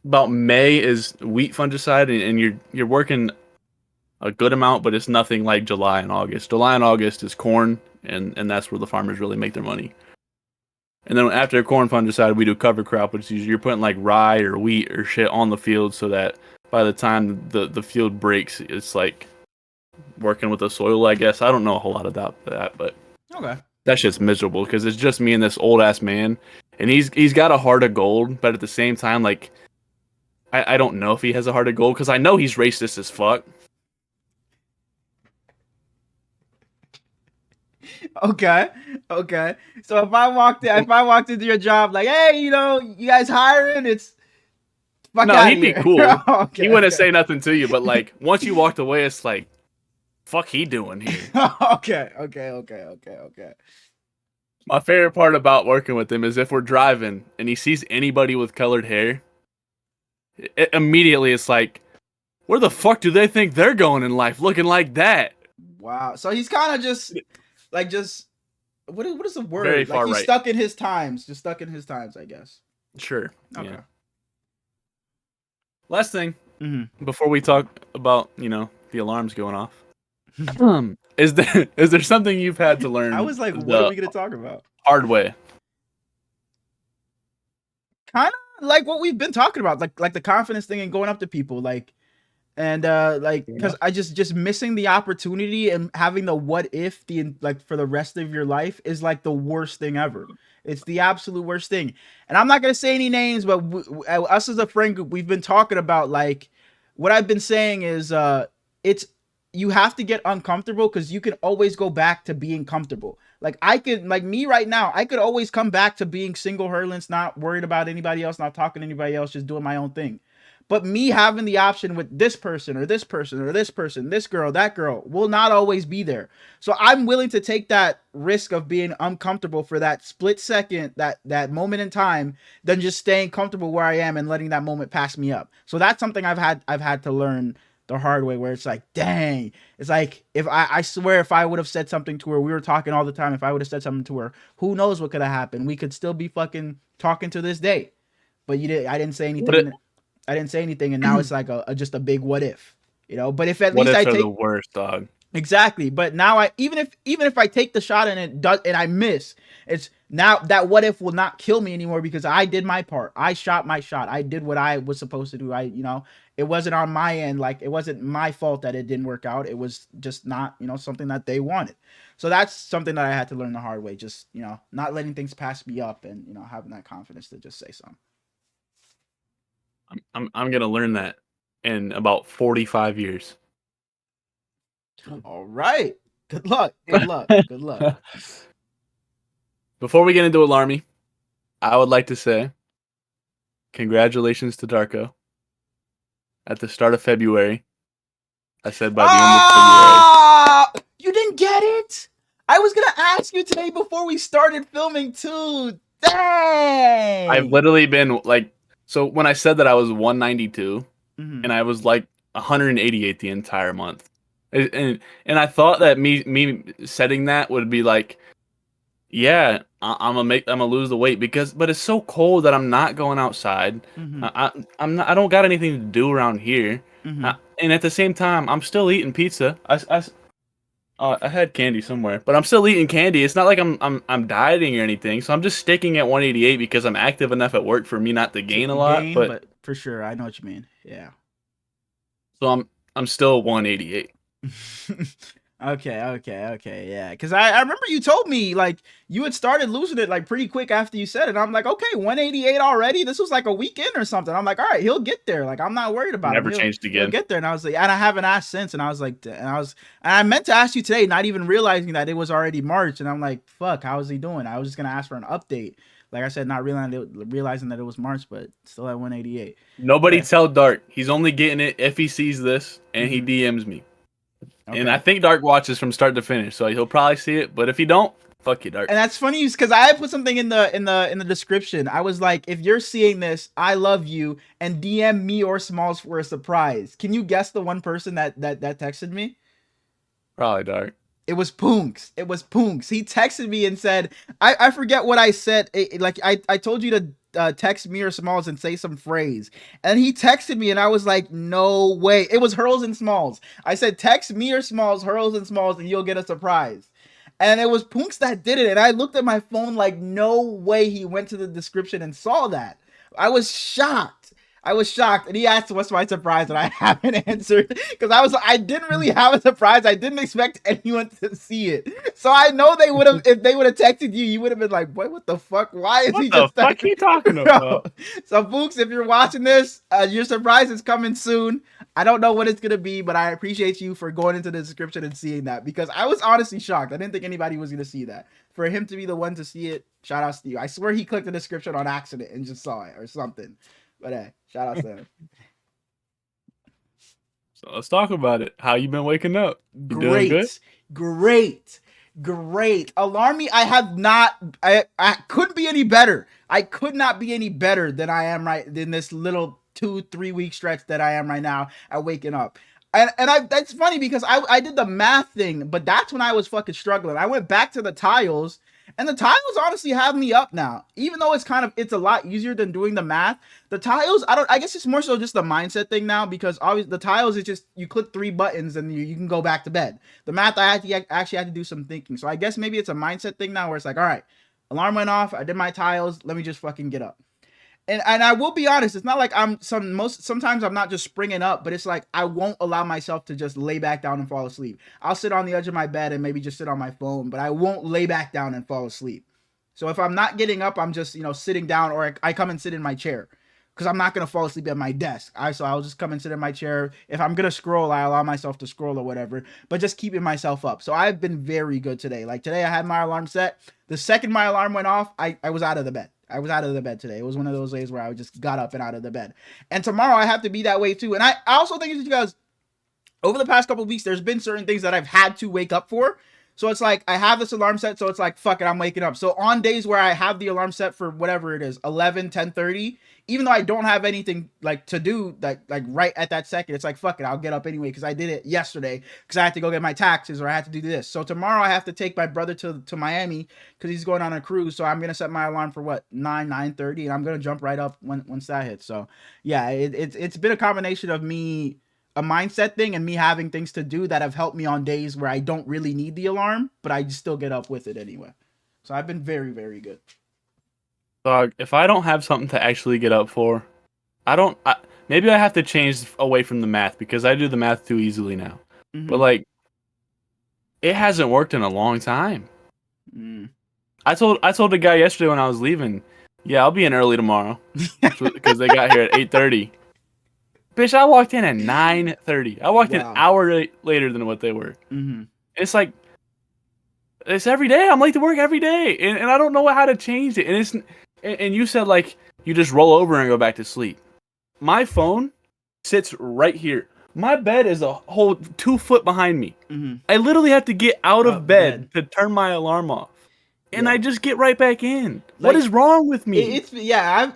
about May is wheat fungicide, and you're working a good amount, but it's nothing like July and August. July and August is corn, and that's where the farmers really make their money. And then after corn fungicide, we do cover crop, which is you're putting rye or wheat or shit on the field so that by the time the field breaks, it's working with the soil, I guess. I don't know a whole lot about that, but okay. That shit's miserable because it's just me and this old ass man, and he's got a heart of gold, but at the same time, I don't know if he has a heart of gold because I know he's racist as fuck. Okay, okay. So if I walked into your job like, hey, you guys hiring? It's fuck No, out of he'd be here. cool. He Okay, wouldn't okay. say nothing to you, but like once you walked away, it's like, fuck, he doing here. Okay, okay, okay, okay, okay. My favorite part about working with him is if we're driving and he sees anybody with colored hair, immediately it's like, where the fuck do they think they're going in life looking like that? Wow. So he's kind of just like just what is the Very word? Like far he's right. stuck in his times, just stuck in his times, I guess. Sure. Okay. Yeah. Last thing Mm-hmm. before we talk about, the alarms going off. Is there something you've had to I learn was like, what are the we gonna talk about? hard way? Kind of like what we've been talking about, like the confidence thing and going up to people, like and like Fair because enough. I just missing the opportunity and having the what if the like for the rest of your life is like the worst thing ever. It's the absolute worst thing. And I'm not gonna say any names, but us as a friend group, we've been talking about like what I've been saying is it's you have to get uncomfortable because you can always go back to being comfortable. Like I could, like me right now, I could always come back to being single Hurlins, not worried about anybody else, not talking to anybody else, just doing my own thing. But me having the option with this person or this person or this person, this girl, that girl will not always be there. So I'm willing to take that risk of being uncomfortable for that split second, that moment in time, than just staying comfortable where I am and letting that moment pass me up. So that's something I've had to learn the hard way, where it's like, dang, it's like if I swear if I would have said something to her, we were talking all the time, if I would have said something to her, who knows what could have happened? We could still be fucking talking to this day. But I didn't say What anything, it, and I didn't say anything, and now it's like just a big what if. But if at what least I ifs are the take worst, dog. exactly, but now I even if I take the shot and it does and I miss, it's now that what if will not kill me anymore because I did my part. I shot my shot. I did what I was supposed to do. It wasn't on my end. Like it wasn't my fault that it didn't work out. It was just not something that they wanted. So that's something that I had to learn the hard way. Just not letting things pass me up and having that confidence to just say something. I'm gonna learn that in about 45 years. All right. Good luck. Good luck. Good luck. Before we get into Alarmy, I would like to say congratulations to Darko. At the start of February, I said by the end of February. Ah, you didn't get it. I was gonna ask you today before we started filming too. I've Dang. literally been like, so when I said that I was 192 Mm-hmm. and I was like 188 the entire month, and I thought that me setting that would be like, yeah, I'm gonna lose the weight but it's so cold that I'm not going outside. Mm-hmm. I don't got anything to do around here, Mm-hmm. and at the same time I'm still eating pizza. I had candy somewhere, but I'm still eating candy. It's not like I'm dieting or anything. So I'm just sticking at 188 because I'm active enough at work for me not to To gain a lot. gain, But but for sure, I know what you mean. Yeah. so I'm still 188. Okay, yeah. Because I remember you told me like you had started losing it like pretty quick after you said it. I'm like, okay, 188 already. This was like a weekend or something. I'm like, all right, he'll get there. Like I'm not worried about him. Never He'll changed he'll again. get there. And I was like, and I haven't asked since. And I was like, and I meant to ask you today, not even realizing that it was already March. And I'm like, fuck, how is he doing? I was just gonna ask for an update. Like I said, not realizing that it was March, but still at 188. Nobody Yeah. tell Dark. He's only getting it if he sees this and he Mm-hmm. DMs me. And I Okay. think Dark watches from start to finish, so he'll probably see it. But if he don't, fuck you, Dark. And that's funny because I put something in the description. I was like, if you're seeing this, I love you, and DM me or Smalls for a surprise. Can you guess the one person that texted me? Probably Dark. It was Punks. It was Punks. He texted me and said, I forget what I said. Like I told you to text me or Smalls and say some phrase. And he texted me and I was like, no way. It was Hurls and Smalls. I said, text me or Smalls, Hurls and Smalls, and you'll get a surprise. And it was Punks that did it. And I looked at my phone like, no way he went to the description and saw that. I was shocked. I was shocked, and he asked, "What's my surprise?" And I haven't answered because I didn't really have a surprise. I didn't expect anyone to see it, so I know they would have. If they would have texted you, you would have been like, "Boy, what the fuck? Why is What he the just fuck texting?" you talking Bro. about? So, Books, if you're watching this, your surprise is coming soon. I don't know what it's gonna be, but I appreciate you for going into the description and seeing that because I was honestly shocked. I didn't think anybody was gonna see that. For him to be the one to see it, shout out to you. I swear he clicked the description on accident and just saw it or something. But hey, shout out to him. So let's talk about it. How you been waking up? You doing good? Great, great, great. Alarm me. I have not. I couldn't be any better. I could not be any better than I am right in this little 2-3 week stretch that I am right now at waking up. And that's funny because I did the math thing, but that's when I was fucking struggling. I went back to the tiles, and the tiles honestly have me up now. Even though it's a lot easier than doing the math. The tiles, I guess it's more so just the mindset thing now because obviously the tiles is just you click 3 buttons and you can go back to bed. The math actually had to do some thinking. So I guess maybe it's a mindset thing now where it's like, all right, alarm went off, I did my tiles, let me just fucking get up. And I will be honest, it's not like sometimes I'm not just springing up, but it's like I won't allow myself to just lay back down and fall asleep. I'll sit on the edge of my bed and maybe just sit on my phone, but I won't lay back down and fall asleep. So if I'm not getting up, I'm just, sitting down, or I come and sit in my chair because I'm not gonna fall asleep at my desk. So I'll just come and sit in my chair. If I'm gonna scroll, I allow myself to scroll or whatever, but just keeping myself up. So I've been very good today. Like today, I had my alarm set. The second my alarm went off, I was out of the bed. I was out of the bed today. It was one of those days where I just got up and out of the bed. And tomorrow I have to be that way too. And I also think it's because over the past couple of weeks, there's been certain things that I've had to wake up for. So it's like I have this alarm set, so it's like, fuck it, I'm waking up. So on days where I have the alarm set for whatever it is, 11, 10:30, even though I don't have anything like to do like right at that second, it's like, fuck it, I'll get up anyway because I did it yesterday because I had to go get my taxes or I had to do this. So tomorrow I have to take my brother to Miami because he's going on a cruise. So I'm going to set my alarm for what, 9:30, and I'm going to jump right up once that hits. So yeah, it's been a combination of a mindset thing and me having things to do that have helped me on days where I don't really need the alarm, but I still get up with it anyway. So I've been very, very good. Dog, if I don't have something to actually get up for, maybe I have to change away from the math because I do the math too easily now. Mm-hmm. But like, it hasn't worked in a long time. Mm. I told the guy yesterday when I was leaving, yeah, I'll be in early tomorrow because they got here at 8:30. Bitch, I walked in at 9:30. I walked in an hour later than what they were. Mm-hmm. It's like, it's every day. I'm late to work every day, and I don't know how to change it. And you said like you just roll over and go back to sleep. My phone sits right here. My bed is a whole 2 foot behind me. Mm-hmm. I literally have to get out of bed to turn my alarm off. And I just get right back in. Like, what is wrong with me? I'm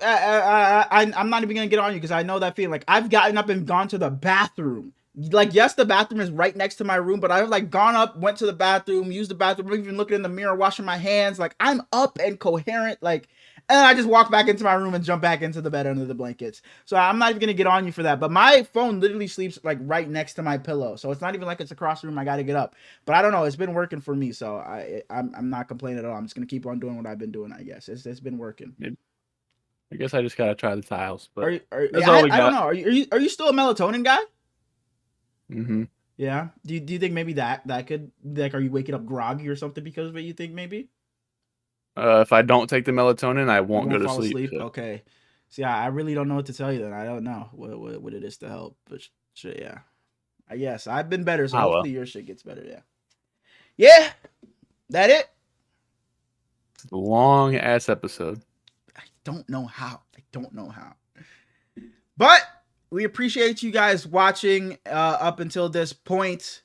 not even gonna get on you because I know that feeling. Like I've gotten up and gone to the bathroom. Like yes, the bathroom is right next to my room, but I've like gone up, went to the bathroom, used the bathroom, even looking in the mirror, washing my hands. Like I'm up and coherent. Like, and I just walk back into my room and jump back into the bed under the blankets. So I'm not even gonna get on you for that. But my phone literally sleeps like right next to my pillow, so it's not even like it's across the room. I gotta get up. But I don't know. It's been working for me, so I'm not complaining at all. I'm just gonna keep on doing what I've been doing. I guess it's been working. I guess I just gotta try the tiles. But I don't know. Are you still a melatonin guy? Mm-hmm. Yeah. Do you think maybe that could, like, are you waking up groggy or something because of it? You think maybe? If I don't take the melatonin, I won't go to sleep. So. Okay. See, I really don't know what to tell you then. I don't know what it is to help, but shit, yeah. I guess I've been better, so hopefully your shit gets better. Yeah. Yeah. That it. It's a long ass episode. I don't know how. But we appreciate you guys watching up until this point.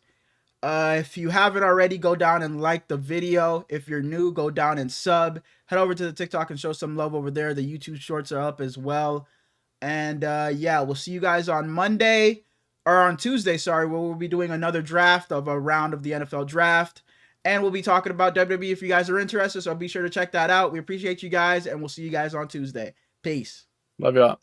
If you haven't already, go down and like the video. If you're new, go down and sub. Head over to the TikTok and show some love over there. The YouTube shorts are up as well. And yeah, we'll see you guys on Monday, or on Tuesday, sorry, where we'll be doing another draft of a round of the NFL draft. And we'll be talking about WWE if you guys are interested. So be sure to check that out. We appreciate you guys, and we'll see you guys on Tuesday. Peace. Love y'all.